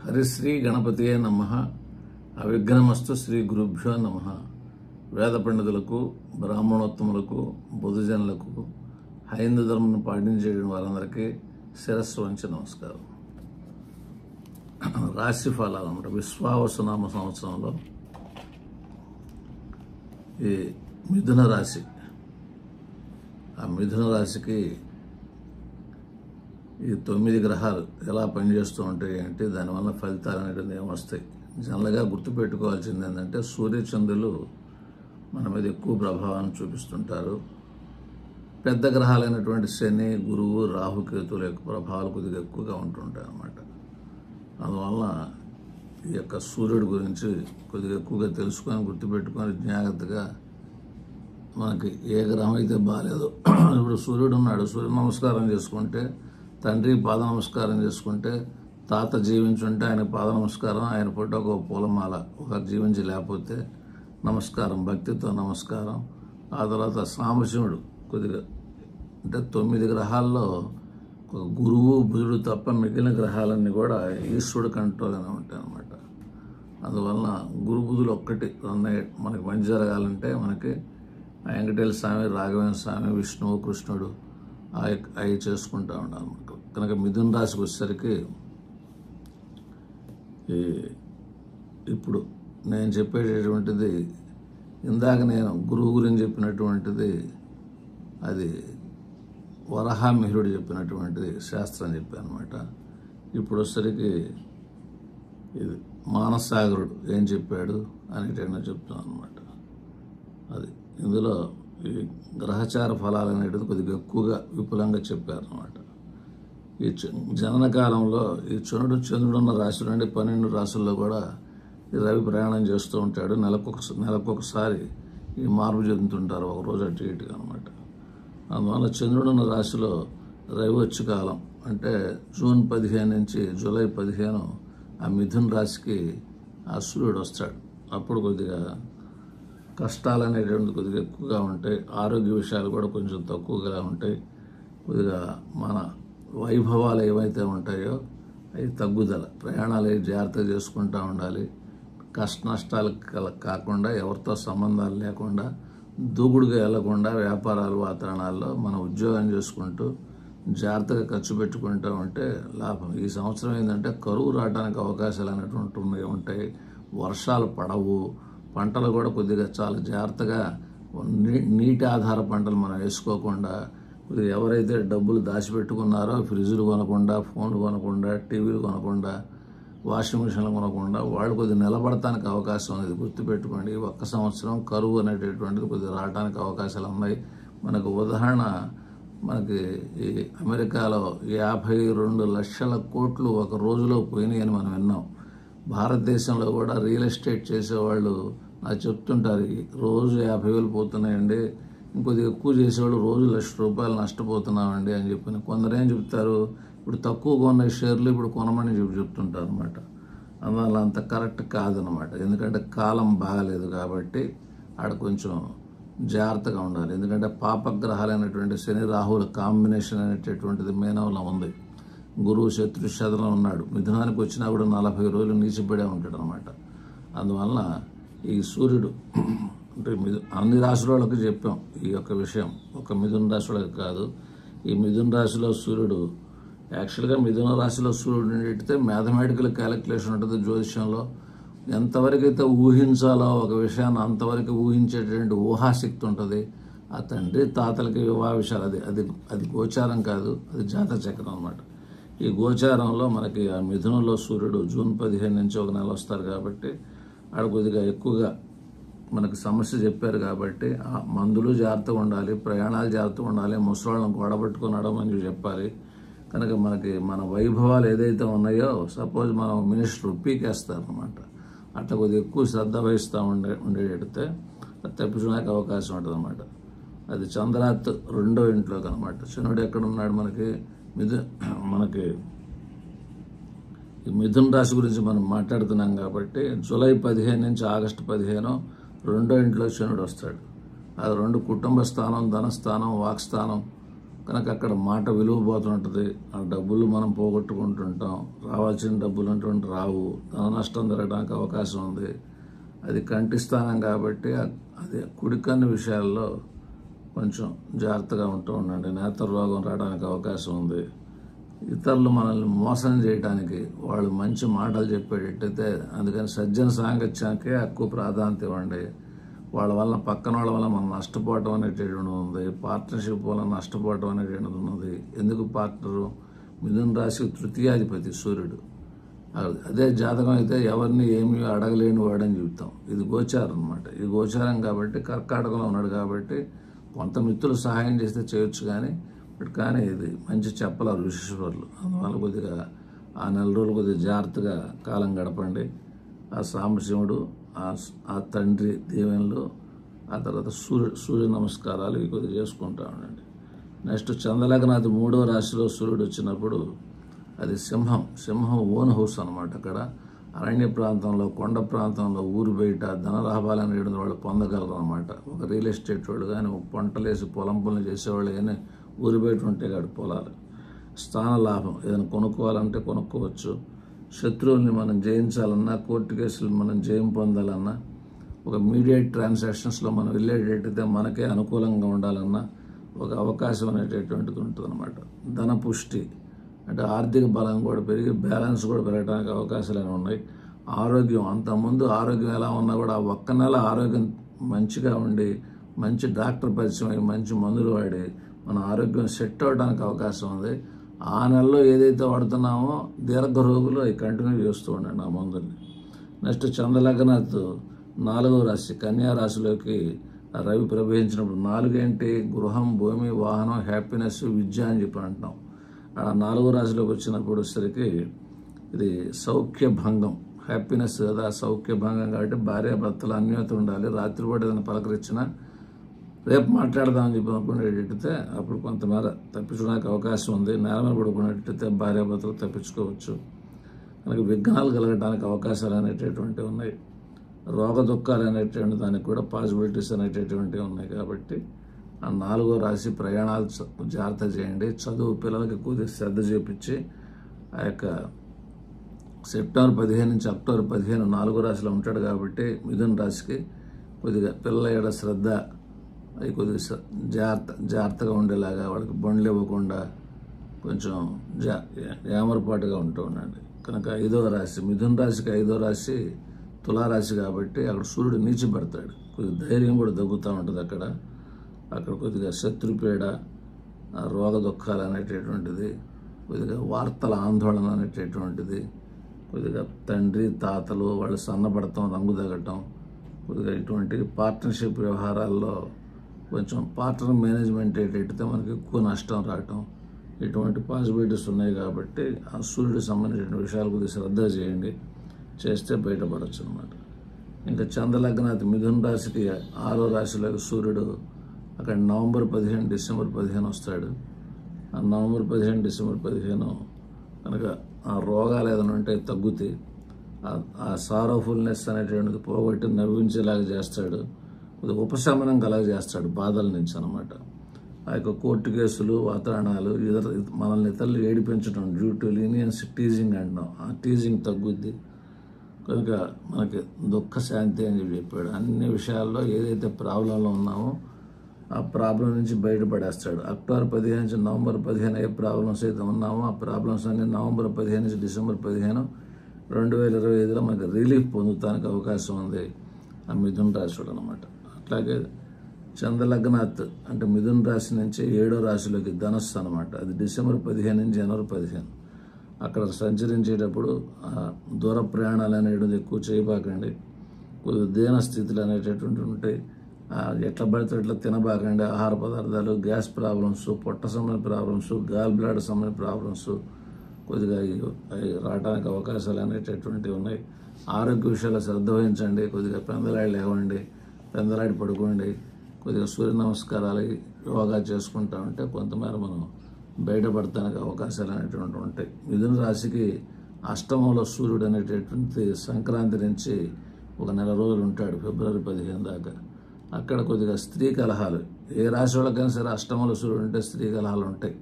హరిశ్రీ గణపతియే నమః. అవిఘ్నమస్తు శ్రీ గురుభ్యో నమః. వేద పండితులకు, బ్రాహ్మణోత్తములకు, బుధజనులకు, హైందూ ధర్మం పాటించే వారందరికీ శిరస్సు వంచి నమస్కారం. రాశి ఫలాలు అన్నమాట. విశ్వావసునామ సంవత్సరంలో ఈ మిథున రాశి, ఆ మిథున రాశికి ఈ 9 గ్రహాలు ఎలా పనిచేస్తూ ఉంటాయి అంటే దానివల్ల ఫలితాలు అనేటువంటి ఏమొస్తాయి. జనరల్గా గుర్తుపెట్టుకోవాల్సింది ఏంటంటే సూర్యచంద్రులు మన మీద ఎక్కువ ప్రభావాన్ని చూపిస్తుంటారు. పెద్ద గ్రహాలైనటువంటి శని, గురువు, రాహుకేతుల యొక్క ప్రభావాలు కొద్దిగా ఎక్కువగా ఉంటుంటాయి అన్నమాట. అందువల్ల ఈ యొక్క సూర్యుడి గురించి కొద్దిగా ఎక్కువగా తెలుసుకొని గుర్తుపెట్టుకొని జాగ్రత్తగా మనకి ఏ గ్రహం అయితే బాగాలేదో, ఇప్పుడు సూర్యుడు ఉన్నాడు, సూర్య నమస్కారం చేసుకుంటే, తండ్రి పాద నమస్కారం చేసుకుంటే, తాత జీవించుంటే ఆయన పాద నమస్కారం, ఆయన ఫోటోకు ఒక పూలమాల, ఒక జీవించి లేకపోతే నమస్కారం, భక్తితో నమస్కారం. ఆ తర్వాత సాంబశివుడు కొద్దిగా అంటే 9 గ్రహాల్లో గురువు, బుధుడు తప్ప మిగిలిన గ్రహాలన్నీ కూడా ఈశ్వరుడు కంట్రోల్గానే ఉంటాయి అన్నమాట. అందువలన గురు బుధులు ఒక్కటి మనకి మంచి జరగాలంటే మనకి వెంకటేశ్వర స్వామి, రాఘవేంద్ర స్వామి, విష్ణువు, కృష్ణుడు అవి చేసుకుంటూ ఉండాలి. కనుక మిథున రాశికి వచ్చేసరికి ఇప్పుడు నేను చెప్పేటటువంటిది, ఇందాక నేను గురువు గురించి చెప్పినటువంటిది అది వరహామిహిరుడు చెప్పినటువంటిది శాస్త్రం చెప్పాను అనమాట. ఇప్పుడు వచ్చేసరికి ఇది మానసాగరుడు ఏం చెప్పాడు అనేటట్టు చెప్తున్నాను అనమాట. అది ఇందులో ఈ గ్రహచార ఫలాలు అనేటిది కొద్దిగా ఎక్కువగా విపులంగా చెప్పారనమాట. ఈ జనన కాలంలో ఈ చంద్రుడు ఉన్న రాశి నుండి 12 రాశుల్లో కూడా ఈ రవి ప్రయాణం చేస్తూ ఉంటాడు. నెలకొకసారి ఈ మార్పు చెందుతుంటారు, ఒక రోజు అటు ఇటుగా అనమాట. అందువల్ల చంద్రుడున్న రాశిలో రవి వచ్చే కాలం అంటే జూన్ 15 నుంచి జూలై 15 ఆ మిథున రాశికి ఆ సూర్యుడు వస్తాడు. అప్పుడు కొద్దిగా కష్టాలు అనేటువంటిది కొద్దిగా ఎక్కువగా ఉంటాయి, ఆరోగ్య విషయాలు కూడా కొంచెం తక్కువగా ఉంటాయి. కొద్దిగా మన వైభవాలు ఏవైతే ఉంటాయో అవి తగ్గుదల, ప్రయాణాలు అవి జాగ్రత్తగా చేసుకుంటూ ఉండాలి. కష్ట నష్టాలు కాకుండా, ఎవరితో సంబంధాలు లేకుండా, దూకుడుగా వెళ్లకుండా, వ్యాపారాలు వాతావరణాల్లో మన ఉద్యోగం చేసుకుంటూ జాగ్రత్తగా ఖర్చు పెట్టుకుంటూ ఉంటే లాభం. ఈ సంవత్సరం ఏంటంటే కరువు రావడానికి అవకాశాలు అనేటువంటివి ఉంటాయి. వర్షాలు పడవు, పంటలు కూడా కొద్దిగా చాలా జాగ్రత్తగా నీటి ఆధార పంటలు మనం వేసుకోకుండా, కొద్దిగా ఎవరైతే డబ్బులు దాచిపెట్టుకున్నారో ఫ్రిడ్జ్లు కొనకుండా, ఫోన్లు కొనకుండా, టీవీలు కొనకుండా, వాషింగ్ మిషన్లు కొనకుండా వాళ్ళు కొద్దిగా నిలబడటానికి అవకాశం అనేది గుర్తుపెట్టుకోండి. ఒక్క సంవత్సరం కరువు అనేటటువంటిది కొద్దిగా రావడానికి అవకాశాలు ఉన్నాయి. మనకు ఉదాహరణ, మనకి ఈ అమెరికాలో 52 లక్షల కోట్లు ఒక రోజులో పోయినాయి అని మనం విన్నాం. భారతదేశంలో కూడా రియల్ ఎస్టేట్ చేసేవాళ్ళు నాకు చెప్తుంటారు, రోజు 50,000 పోతున్నాయండి, ఇంకొద్దిగా ఎక్కువ చేసేవాళ్ళు రోజు ₹1,00,000 నష్టపోతున్నామండి అని చెప్పి. కొందరు ఏం చెప్తారు, ఇప్పుడు తక్కువ కొన్న షేర్లు ఇప్పుడు కొనమని చెప్తుంటారు అనమాట. అందువల్ల అంత కరెక్ట్ కాదనమాట. ఎందుకంటే కాలం బాగలేదు కాబట్టి ఆడ కొంచెం జాగ్రత్తగా ఉండాలి. ఎందుకంటే పాపగ్రహాలైనటువంటి శని, రాహుల కాంబినేషన్ అనేటటువంటిది మీనంలో ఉంది. గురువు శత్రు శతనం ఉన్నాడు. మిథునానికి వచ్చినా కూడా 40 రోజులు నీచిపడే ఉంటాడు అనమాట. అందువలన ఈ సూర్యుడు అంటే అన్ని రాశుల వాళ్ళకి చెప్పాం ఈ యొక్క విషయం, ఒక మిథున రాశి వాళ్ళకి కాదు. ఈ మిథున రాశిలో సూర్యుడు యాక్చువల్గా మిథున రాశిలో సూర్యుడు నెట్టితే మ్యాథమెటికల్ క్యాలిక్యులేషన్ ఉంటుంది జ్యోతిష్యంలో. ఎంతవరకు అయితే ఊహించాలో ఒక విషయాన్ని అంతవరకు ఊహించేటటువంటి ఊహాశక్తి ఉంటుంది. ఆ తండ్రి తాతలకి వివాహ విషయాలు అది గోచారం కాదు, అది జాతక చక్రం అనమాట. ఈ గోచారంలో మనకి ఆ మిథునంలో సూర్యుడు జూన్ 15 నుంచి ఒక నెల వస్తారు కాబట్టి ఆడ కొద్దిగా ఎక్కువగా మనకు సమస్య చెప్పారు కాబట్టి ఆ మందులు జాగ్రత్తగా ఉండాలి, ప్రయాణాలు జాగ్రత్తగా ఉండాలి, ముసలాళ్ళను గొడబట్టుకుని నడవమని చెప్పాలి. కనుక మనకి మన వైభవాలు ఏదైతే ఉన్నాయో, సపోజ్ మనం మినిస్టర్ పీకేస్తారు అనమాట, అట్లా కొద్దిగా ఎక్కువ శ్రద్ధ వహిస్తూ ఉండేటైతే అది తప్పించడానికి అవకాశం ఉంటుంది అనమాట. అది చంద్రాత్ 2వ ఇంట్లోకి అనమాట. శనుడు ఎక్కడ ఉన్నాడు మనకి ఈ మిథున రాశి గురించి మనం మాట్లాడుతున్నాం కాబట్టి జూలై 15 నుంచి ఆగస్టు 15 2వ ఇంట్లో శనుడు వస్తాడు. అది 2 కుటుంబ స్థానం, ధనస్థానం, వాక్స్థానం, కనుక అక్కడ మాట విలువ పోతుంటుంది. ఆ డబ్బులు మనం పోగొట్టుకుంటుంటాం, రావాల్సిన డబ్బులు అంటుంటే రావు, ధన నష్టం జరగడానికి అవకాశం ఉంది. అది కంటి స్థానం కాబట్టి అది కుడికన్ను విషయాల్లో కొంచెం జాగ్రత్తగా ఉండండి. నేత్ర రోగం రావడానికి అవకాశం ఉంది. ఇతరులు మనల్ని మోసం చేయడానికి వాళ్ళు మంచి మాటలు చెప్పేటట్టయితే, అందుకని సజ్జన సాంగత్యానికే ఎక్కువ ప్రాధాన్యత ఇవ్వండి. వాళ్ళ వల్ల పక్కన వాళ్ళ వల్ల మనం నష్టపోవటం అనేటటువంటి ఉంది, పార్ట్నర్షిప్ వల్ల నష్టపోవటం అనేటువంటిది ఉన్నది. ఎందుకు పార్ట్నరు? మిథున రాశి తృతీయాధిపతి సూర్యుడు. అదే జాతకం అయితే ఎవరిని ఏమీ అడగలేని వాడని చెబుతాం. ఇది గోచారం అనమాట. ఇది గోచారం కాబట్టి కర్కాటకంలో ఉన్నాడు కాబట్టి కొంత మిత్రులు సహాయం చేస్తే చేయొచ్చు, కానీ ఇది మంచి చెప్పలేరు విశేషవర్లు. అందువల్ల కొద్దిగా ఆ 4 రోజులు కొద్దిగా జాగ్రత్తగా కాలం గడపండి. ఆ సాంబశివుడు, ఆ తండ్రి దీవెనలు, ఆ తర్వాత సూర్య నమస్కారాలు ఇవి కొద్దిగా చేసుకుంటా ఉండండి. నెక్స్ట్ చంద్రలగ్నాది 3వ రాశిలో సూర్యుడు వచ్చినప్పుడు అది సింహం ఓన్ హౌస్ అనమాట. అక్కడ అరణ్య ప్రాంతంలో, కొండ ప్రాంతంలో, ఊరు బయట ధనలాభాలను ఏడు వాళ్ళు పొందగలరు అనమాట. ఒక రియల్ ఎస్టేట్ వాళ్ళు కానీ, పంటలేసి పొలం పనులు చేసేవాళ్ళు కానీ ఊరు బయట ఉంటే కాదు పొలాలు. స్థాన లాభం, ఏదైనా కొనుక్కోవాలంటే కొనుక్కోవచ్చు. శత్రువుల్ని మనం జయించాలన్నా, కోర్టు కేసులు మనం జయం పొందాలన్నా, ఒక మీడియేట్ ట్రాన్సాక్షన్స్లో మనం వెళ్ళేటట్టయితే మనకే అనుకూలంగా ఉండాలన్నా ఒక అవకాశం అనేటటువంటిది ఉంటుంది అనమాట. ధన పుష్టి అంటే ఆర్థిక బలం కూడా పెరిగి బ్యాలెన్స్ కూడా పెరగడానికి అవకాశాలు ఉన్నాయి. ఆరోగ్యం, అంతకుముందు ఆరోగ్యం ఎలా ఉన్నా కూడా ఒక్క నెల ఆరోగ్యం మంచిగా ఉండి మంచి డాక్టర్ పరిచయం అయ్యి మంచి మందులు వాడి మన ఆరోగ్యం సెట్ అవ్వడానికి అవకాశం ఉంది. ఆ నెలలో ఏదైతే వాడుతున్నామో దీర్ఘ రోగులు అవి కంటిన్యూ చేస్తూ ఉండండి ఆ మందుల్ని. నెక్స్ట్ చంద్రలగ్నాత్ 4వ రాశి కన్యా రాశిలోకి రవి ప్రవేశించినప్పుడు 4 ఏంటి? గృహం, భూమి, వాహనం, హ్యాపీనెస్, విద్య అని చెప్పి అంటున్నాం. 4వ రాశిలోకి వచ్చినప్పుడు సరికి ఇది సౌఖ్య భంగం, హ్యాపీనెస్ కదా, సౌఖ్య భంగం కాబట్టి భార్యాభర్తలు అన్యోన్యత ఉండాలి. రాత్రిపూట ఏదైనా పలకరించినా రేపు మాట్లాడదామని చెప్పి అనుకునేటట్టయితే అప్పుడు కొంతమేర తప్పించడానికి అవకాశం ఉంది. నేల మీద పడుకునేటట్టయితే భార్యాభర్తలు తప్పించుకోవచ్చు. మనకి విఘ్నాలు కలగడానికి అవకాశాలు అనేటటువంటివి ఉన్నాయి. రోగ దుఃఖాలు అనేటువంటి దానికి కూడా పాసిబిలిటీస్ అనేటటువంటివి ఉన్నాయి. కాబట్టి ఆ 4వ రాశి ప్రయాణాలు జాగ్రత్త చేయండి. చదువు పిల్లలకి కొద్దిగా శ్రద్ధ చేపించి ఆ యొక్క సెప్టెంబర్ 15 నుంచి అక్టోబర్ 15 4వ రాశిలో ఉంటాడు కాబట్టి మిథున రాశికి కొద్దిగా పిల్లల ఏడ శ్రద్ధ అవి కొద్దిగా జాగ్రత్తగా ఉండేలాగా, వాళ్ళకి బండ్లు ఇవ్వకుండా కొంచెం ఏమరపాటుగా ఉంటూ ఉండండి. కనుక 5వ రాశి మిథున రాశికి 5వ రాశి తులారాశి కాబట్టి అక్కడ సూర్యుడు నీచిపడతాడు. కొద్దిగా ధైర్యం కూడా తగ్గుతూ ఉంటుంది. అక్కడ కొద్దిగా శత్రుపీడ, రోగ దుఃఖాలు అనేటటువంటిది, కొద్దిగా వార్తల ఆందోళన అనేటటువంటిది, కొద్దిగా తండ్రి తాతలు వాళ్ళు సన్నపడటం, రంగు తగ్గటం, కొద్దిగా ఇటువంటి పార్ట్నర్షిప్ వ్యవహారాల్లో కొంచెం పార్ట్నర్ మేనేజ్మెంట్ ఏంటంటే మనకి ఎక్కువ నష్టం రావటం, ఇటువంటి పాసిబిలిటీస్ ఉన్నాయి. కాబట్టి ఆ సూర్యుడికి సంబంధించిన విషయాలు కొద్దిగా శ్రద్ధ చేయండి, చేస్తే బయటపడవచ్చు అనమాట. ఇంకా చంద్రలగ్నాథ్ మిథున రాశికి 6వ రాశిలోకి సూర్యుడు అక్కడ నవంబర్ 15 డిసెంబర్ 15 వస్తాడు. ఆ నవంబర్ 15 డిసెంబర్ 15 కనుక ఆ రోగాలు ఏదైనా ఉంటే తగ్గుతాయి. ఆ సారోఫుల్నెస్ అనేటువంటిది పోగొట్టి నవ్వించేలాగా చేస్తాడు, కొద్దిగా ఉపశమనం కలగజేస్తాడు బాధల నుంచి అనమాట. ఆ యొక్క కోర్టు కేసులు, వాతావరణాలు, మనల్ని ఇతరులు ఏడిపించడం డ్యూ టు లీనియన్స్ టీజింగ్ అంటున్నాం, ఆ టీజింగ్ తగ్గుద్ది. కనుక మనకి దుఃఖ శాంతి అని చెప్పాడు. అన్ని విషయాల్లో ఏదైతే ప్రాబ్లంలో ఉన్నామో ఆ ప్రాబ్లం నుంచి బయటపడేస్తాడు. అక్టోబర్ 15 నుంచి నవంబర్ 15 ఏ ప్రాబ్లమ్స్ అయితే ఉన్నామో ఆ ప్రాబ్లమ్స్ అన్ని నవంబర్ 15 నుంచి డిసెంబర్ 15 2025లో మనకి రిలీఫ్ పొందుతానికి అవకాశం ఉంది ఆ మిథున రాశిలో అనమాట. అట్లాగే చంద్రలగ్నాత్ అంటే మిథున రాశి నుంచి 7వ రాశిలోకి ధనస్సు అనమాట. అది డిసెంబర్ 15 నుంచి జనవరి 15. అక్కడ సంచరించేటప్పుడు దూర ప్రయాణాలు అనేటిది ఎక్కువ చేయబాకండి. కొద్దిగా దీన స్థితులు అనేటటువంటి ఉంటాయి. ఎట్లా పడితే ఎట్లా తినబాకండి. ఆహార పదార్థాలు, గ్యాస్ ప్రాబ్లమ్స్, పొట్ట సంబంధించిన ప్రాబ్లమ్స్, గాల్ బ్లాడర్ సంబంధించిన ప్రాబ్లమ్స్ కొద్దిగా రావడానికి అవకాశాలు అనేటటువంటివి ఉన్నాయి. ఆరోగ్య విషయాల్లో శ్రద్ధ వహించండి. కొద్దిగా పెందలాడి లేవండి, పెందలాడి పడుకోండి, కొద్దిగా సూర్య నమస్కారాలు యోగా చేసుకుంటా ఉంటే కొంతమేర మనం బయటపడటానికి అవకాశాలు అనేటువంటి ఉంటాయి. మిథున రాశికి అష్టమంలో సూర్యుడు అనేటటువంటి సంక్రాంతి నుంచి ఒక నెల రోజులు ఉంటాడు, ఫిబ్రవరి 15 దాకా. అక్కడ కొద్దిగా స్త్రీ కలహాలు ఏ రాశి వాళ్ళకైనా సరే అష్టమంలో సూర్యుడు ఉంటే స్త్రీ కలహాలు ఉంటాయి.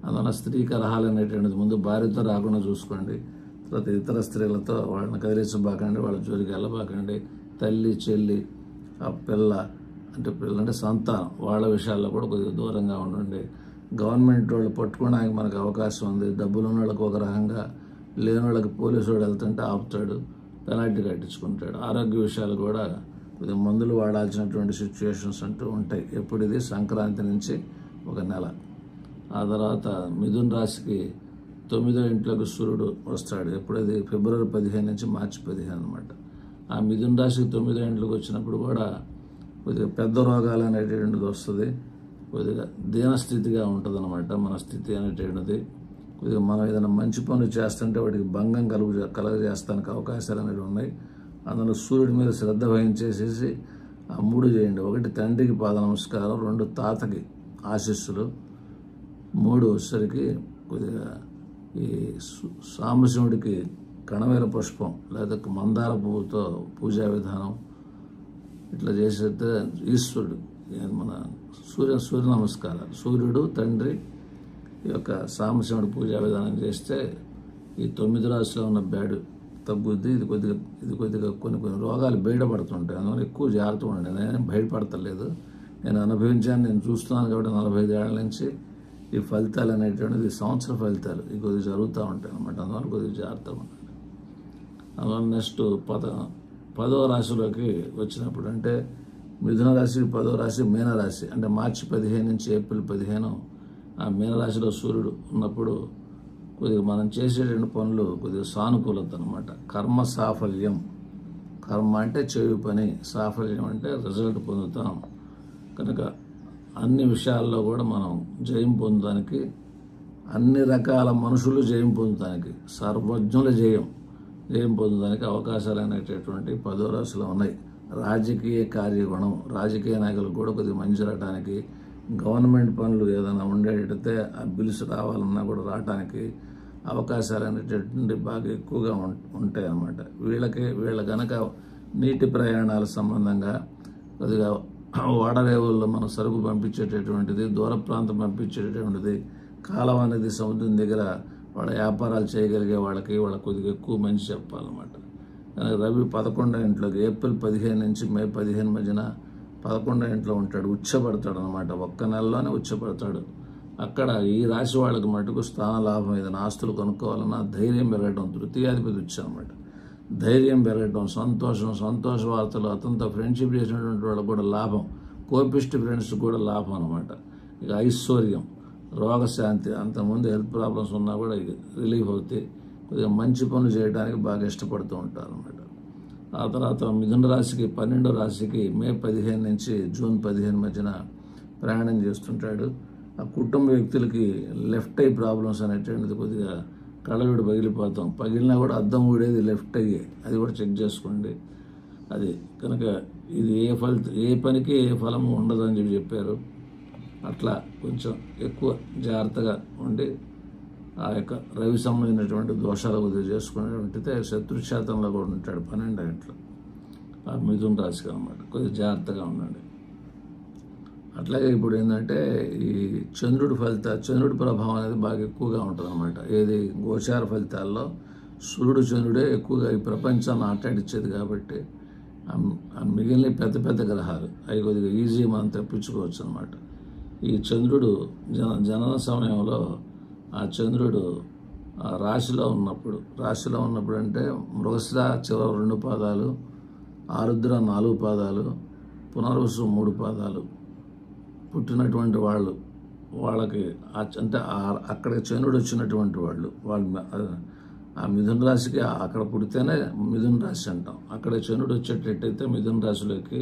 అందువల్ల స్త్రీ కలహాలు అనేటువంటిది ముందు భార్యతో రాకుండా చూసుకోండి. తర్వాత ఇతర స్త్రీలతో వాళ్ళని కదిలించబాకండి, వాళ్ళ జోలికి వెళ్ళబాకండి. తల్లి, చెల్లి, ఆ పిల్ల అంటే సంతానం, వాళ్ళ విషయాల్లో కూడా కొద్దిగా దూరంగా ఉండండి. గవర్నమెంట్ వాళ్ళు పట్టుకోవడానికి మనకు అవకాశం ఉంది. డబ్బులు ఉన్న వాళ్ళకి ఒక రకంగా, లేని వాళ్ళకి పోలీసు వాడు వెళ్తుంటే ఆపుతాడు, పెనాల్టీ కట్టించుకుంటాడు. ఆరోగ్య విషయాలు కూడా కొద్దిగా మందులు వాడాల్సినటువంటి సిచ్యువేషన్స్ అంటూ ఉంటాయి. ఎప్పుడు ఇది సంక్రాంతి నుంచి ఒక నెల. ఆ తర్వాత మిథున రాశికి 9వ ఇంట్లోకి సూర్యుడు వస్తాడు. ఎప్పుడది ఫిబ్రవరి 15 నుంచి మార్చి 15 అనమాట. ఆ మిథున రాశికి 9వ ఇంట్లోకి వచ్చినప్పుడు కూడా కొద్దిగా పెద్ద రోగాలు అనేటువంటిది వస్తుంది. కొద్దిగా దీనస్థితిగా ఉంటుంది అనమాట మన స్థితి అనేటువంటిది. కొద్దిగా మనం ఏదైనా మంచి పనులు చేస్తుంటే వాటికి భంగం కలగజేస్తానికి అవకాశాలు అనేవి ఉన్నాయి. అందులో సూర్యుడి మీద శ్రద్ధ వహించేసేసి ఆ 3 చేయండి. 1 తండ్రికి పాద నమస్కారం, 2 తాతకి ఆశీస్సులు, 3 వచ్చేసరికి కొద్దిగా ఈ సాంబశివుడికి కణవేల పుష్పం లేదా మందార పువ్వుతో పూజా విధానం ఇట్లా చేసేస్తే ఈశ్వరుడు మన సూర్య నమస్కారాలు, సూర్యుడు, తండ్రి, ఈ యొక్క సాంబశివుడి పూజా విధానం చేస్తే ఈ 9 రాశిలో ఉన్న బ్యాడ్ తగ్గుద్ది. ఇది కొద్దిగా కొన్ని రోగాలు బయటపడుతుంటాయి. అందువల్ల ఎక్కువ జాగ్రత్త ఉండండి. నేనేం బయటపడతలేదు, నేను అనుభవించాను, నేను చూస్తున్నాను కాబట్టి 45 ఏళ్ల నుంచి ఈ ఫలితాలు అనేటువంటిది సంవత్సర ఫలితాలు ఇవి కొద్దిగా జరుగుతూ ఉంటాయి అన్నమాట. అందువల్ల కొద్దిగా జాగ్రత్తగా ఉండాలి. అందువల్ల నెక్స్ట్ 10వ రాశిలోకి వచ్చినప్పుడు అంటే మిథున రాశికి 10వ రాశి మీనరాశి. అంటే మార్చి 15 నుంచి ఏప్రిల్ 15 ఆ మీనరాశిలో సూర్యుడు ఉన్నప్పుడు కొద్దిగా మనం చేసేటువంటి పనులు కొద్దిగా సానుకూలత అనమాట. కర్మ సాఫల్యం, కర్మ అంటే చేయు పని, సాఫల్యం అంటే రిజల్ట్ పొందుతాం. కనుక అన్ని విషయాల్లో కూడా మనం జయం పొందడానికి, అన్ని రకాల మనుషులు జయం పొందడానికి, సర్వజ్ఞుల జయం పొందడానికి అవకాశాలు అనేటటువంటి 10వ రాశిలో ఉన్నాయి. రాజకీయ కార్యగుణం, రాజకీయ నాయకులు కూడా కొద్దిగా మంచి రావడానికి, గవర్నమెంట్ పనులు ఏదైనా ఉండేటైతే ఆ బిల్స్ రావాలన్నా కూడా రావడానికి అవకాశాలు అనేటటువంటి బాగా ఎక్కువగా ఉంటాయి అన్నమాట. వీళ్ళ కనుక నీటి ప్రయాణాల సంబంధంగా కొద్దిగా ఓడరేవుల్లో మనం సరుకు పంపించేటటువంటిది, దూర ప్రాంతం పంపించేటటువంటిది, కాలం అనేది సముద్రం దగ్గర వాళ్ళ వ్యాపారాలు చేయగలిగే వాళ్ళకి కొద్దిగా ఎక్కువ మంచి చెప్పాలన్నమాట. రవి 11వ ఇంట్లోకి ఏప్రిల్ 15 నుంచి మే 15 మధ్యన 11వ ఇంట్లో ఉంటాడు, ఉచ్చపడతాడు అనమాట. ఒక్క నెలలోనే ఉచ్చపడతాడు. అక్కడ ఈ రాశి వాళ్ళకి మటుకు స్థాన లాభం, ఏదైనా ఆస్తులు కొనుక్కోవాలన్నా ధైర్యం పెరగడం, తృతీయాధిపతి ఉచ్చనమాట. ధైర్యం పెరగడం, సంతోష వార్తలు, అతనితో ఫ్రెండ్షిప్ చేసినటువంటి వాళ్ళకు కూడా లాభం, కోపిస్ట్ ఫ్రెండ్స్ కూడా లాభం అనమాట. ఇక ఐశ్వర్యం, రోగశాంతి, అంతకుముందు హెల్త్ ప్రాబ్లమ్స్ ఉన్నా కూడా రిలీఫ్ అవుతాయి. కొద్దిగా మంచి పనులు చేయడానికి బాగా ఇష్టపడుతూ ఉంటారు అనమాట. ఆ తర్వాత మిథున రాశికి 12వ రాశికి మే 15 నుంచి జూన్ 15 మధ్యన ప్రయాణం చేస్తుంటాడు. ఆ కుటుంబ వ్యక్తులకి లెఫ్ట్ ఐ ప్రాబ్లమ్స్ అనేటువంటిది కొద్దిగా కళ్ళజోడు పగిలిపోతాం, పగిలినా కూడా అద్దం ఊడేది లెఫ్ట్ అయ్యే, అది కూడా చెక్ చేసుకోండి. అది కనుక ఇది ఏ పనికి ఏ ఫలం ఉండదని చెప్పారు. అట్లా కొంచెం ఎక్కువ జాగ్రత్తగా ఉండి ఆ యొక్క రవి సంబంధించినటువంటి దోషాలు కొద్దిగా చేసుకునేటువంటితే శత్రుశాతంలో కూడా ఉంటాడు 12వ ఇంట్లో ఆ మిథున రాశికి అన్నమాట. కొద్దిగా జాగ్రత్తగా ఉండండి. అట్లాగే ఇప్పుడు ఏంటంటే ఈ చంద్రుడి ప్రభావం అనేది బాగా ఎక్కువగా ఉంటుంది అన్నమాట. ఏది గోచార ఫలితాల్లో సూర్యుడు చంద్రుడే ఎక్కువగా ఈ ప్రపంచాన్ని ఆటాడిచ్చేది కాబట్టి ఆ మిగిలిన పెద్ద గ్రహాలు అవి కొద్దిగా ఈజీ మనం తప్పించుకోవచ్చు అనమాట. ఈ చంద్రుడు జనన సమయంలో ఆ చంద్రుడు ఆ రాశిలో ఉన్నప్పుడు అంటే మృగశిర చివరి 2 పాదాలు, ఆరుద్ర 4 పాదాలు, పునర్వసు 3 పాదాలు పుట్టినటువంటి వాళ్ళకి అంటే అక్కడ చంద్రుడు వచ్చినటువంటి వాళ్ళు ఆ మిథున రాశికి అక్కడ పుడితేనే మిథున రాశి అంటాం. అక్కడ చంద్రుడు వచ్చేటట్టయితే మిథున రాశిలోకి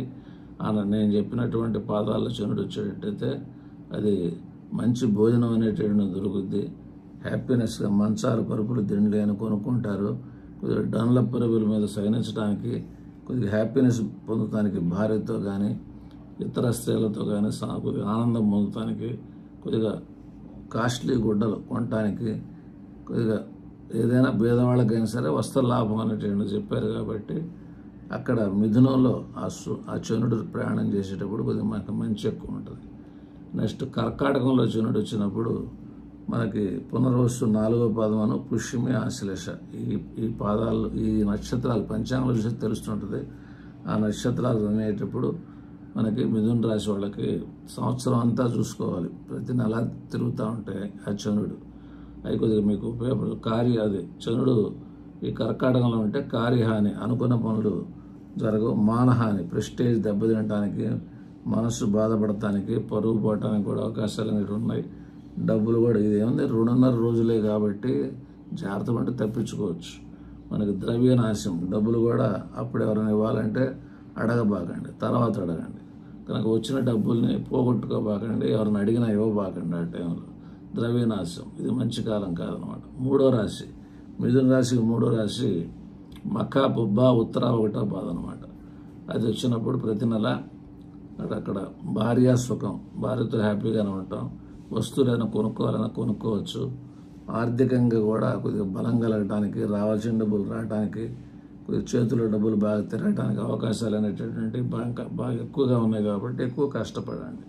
నేను చెప్పినటువంటి పాదాల్లో చంద్రుడు వచ్చేటట్టయితే అది మంచి భోజనం అనేటువంటి దొరుకుద్ది. హ్యాపీనెస్గా మంచాలు, పరుపులు, దిండ్లు అని కొనుక్కుంటారు. కొద్దిగా డన్లప్ పరుగుల మీద సైనించడానికి, కొద్దిగా హ్యాపీనెస్ పొందడానికి భార్యతో కానీ ఇతర స్త్రీలతో కానీ కొద్దిగా ఆనందం పొందడానికి, కొద్దిగా కాస్ట్లీ గుడ్డలు కొనడానికి, కొద్దిగా ఏదైనా పేదవాళ్ళకైనా సరే వస్త్ర లాభం అనేటువంటి చెప్పారు. కాబట్టి అక్కడ మిథునంలో ఆ చంద్రుడు ప్రయాణం చేసేటప్పుడు కొద్దిగా మనకు మంచి ఎక్కువ ఉంటుంది. నెక్స్ట్ కర్కాటకంలో చంద్రుడు వచ్చినప్పుడు మనకి పునర్వసు 4వ పాదమును పుష్యమి ఆశ్లేష ఈ పాదాలు ఈ నక్షత్రాలు పంచాంగంలో చూసి తెలుస్తుంటుంది. ఆ నక్షత్రాలు అనేటప్పుడు మనకి మిథున రాశి వాళ్ళకి సంవత్సరం అంతా చూసుకోవాలి, ప్రతి నెల తిరుగుతూ ఉంటాయి ఆ చంద్రుడు. అవి కొద్దిగా మీకు ఉపయోగపడు అది చంద్రుడు ఈ కర్కాటకంలో ఉంటే కార్యహాని, అనుకున్న పనులు జరగవు, మానహాని, ప్రెస్టేజ్ దెబ్బతినటానికి, మనస్సు బాధపడటానికి, పరుగు పోవటానికి కూడా అవకాశాలు అనేవి ఉన్నాయి. డబ్బులు కూడా ఇది ఏముంది 2.5 రోజులే కాబట్టి జాగ్రత్త పడి తప్పించుకోవచ్చు. మనకి ద్రవ్య నాశం, డబ్బులు కూడా అప్పుడు ఎవరైనా ఇవ్వాలంటే అడగబాకండి, తర్వాత అడగండి. కనుక వచ్చిన డబ్బుల్ని పోగొట్టుకోబాకండి, ఎవరిని అడిగినా ఇవ్వబాకండి. ఆ టైంలో ద్రవ్య నాశం, ఇది మంచి కాలం కాదనమాట. 3వ రాశి మిథున రాశికి 3వ రాశి మఖా పుబ్బ ఉత్తర 1వ పాదం అనమాట. అది వచ్చినప్పుడు ప్రతి నెల అక్కడ భార్య సుఖం, భార్యతో హ్యాపీగానే ఉంటాం, వస్తువులైనా కొనుక్కోవాలన్నా కొనుక్కోవచ్చు. ఆర్థికంగా కూడా కొద్దిగా బలం కలగటానికి, రావాల్సిన డబ్బులు రావడానికి, కొద్దిగా చేతిలో డబ్బులు బాగా తిరగటానికి అవకాశాలు అనేటటువంటి బాగా ఎక్కువగా ఉన్నాయి కాబట్టి ఎక్కువ కష్టపడండి.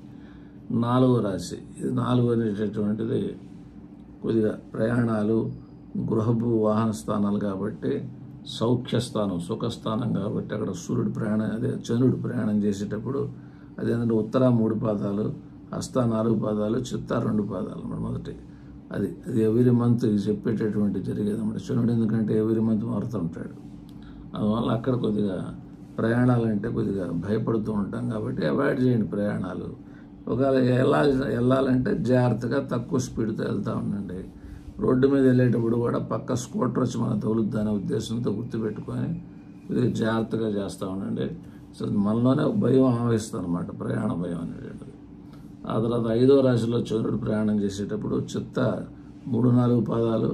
4వ రాశి, ఇది 4 అనేటటువంటిది కొద్దిగా ప్రయాణాలు, గృహభూ వాహన స్థానాలు కాబట్టి సౌఖ్యస్థానం, సుఖస్థానం కాబట్టి అక్కడ సూర్యుడు ప్రయాణం, అదే చంద్రుడు ప్రయాణం చేసేటప్పుడు అదేంటంటే ఉత్తర 3 పాదాలు, హస్త 4 పాదాలు, చిత్త 2 పాదాలు అన్నమాట. మొదటి అది ఎవ్రీ మంత్ చెప్పేటటువంటి జరిగేది అన్నమాట. చంద్రుడు ఎందుకంటే ఎవ్రీ మంత్ మారుతూ ఉంటాడు, అందువల్ల అక్కడ కొద్దిగా ప్రయాణాలంటే కొద్దిగా భయపడుతూ ఉంటాం కాబట్టి అవాయిడ్ చేయండి ప్రయాణాలు. ఒకవేళ వెళ్ళాలంటే జాగ్రత్తగా తక్కువ స్పీడ్తో వెళ్తూ ఉండండి. రోడ్డు మీద వెళ్ళేటప్పుడు కూడా పక్క స్కూటర్ వచ్చి మన తగులుద్ది అనే ఉద్దేశంతో గుర్తుపెట్టుకొని కొద్దిగా జాగ్రత్తగా చేస్తూ ఉండండి. సో మనలోనే భయం ఆవహిస్తుంది అనమాట, ప్రయాణ భయం అనేటువంటిది. ఆ తర్వాత 5వ రాశిలో చంద్రుడు ప్రయాణం చేసేటప్పుడు చిత్త 3-4 పాదాలు,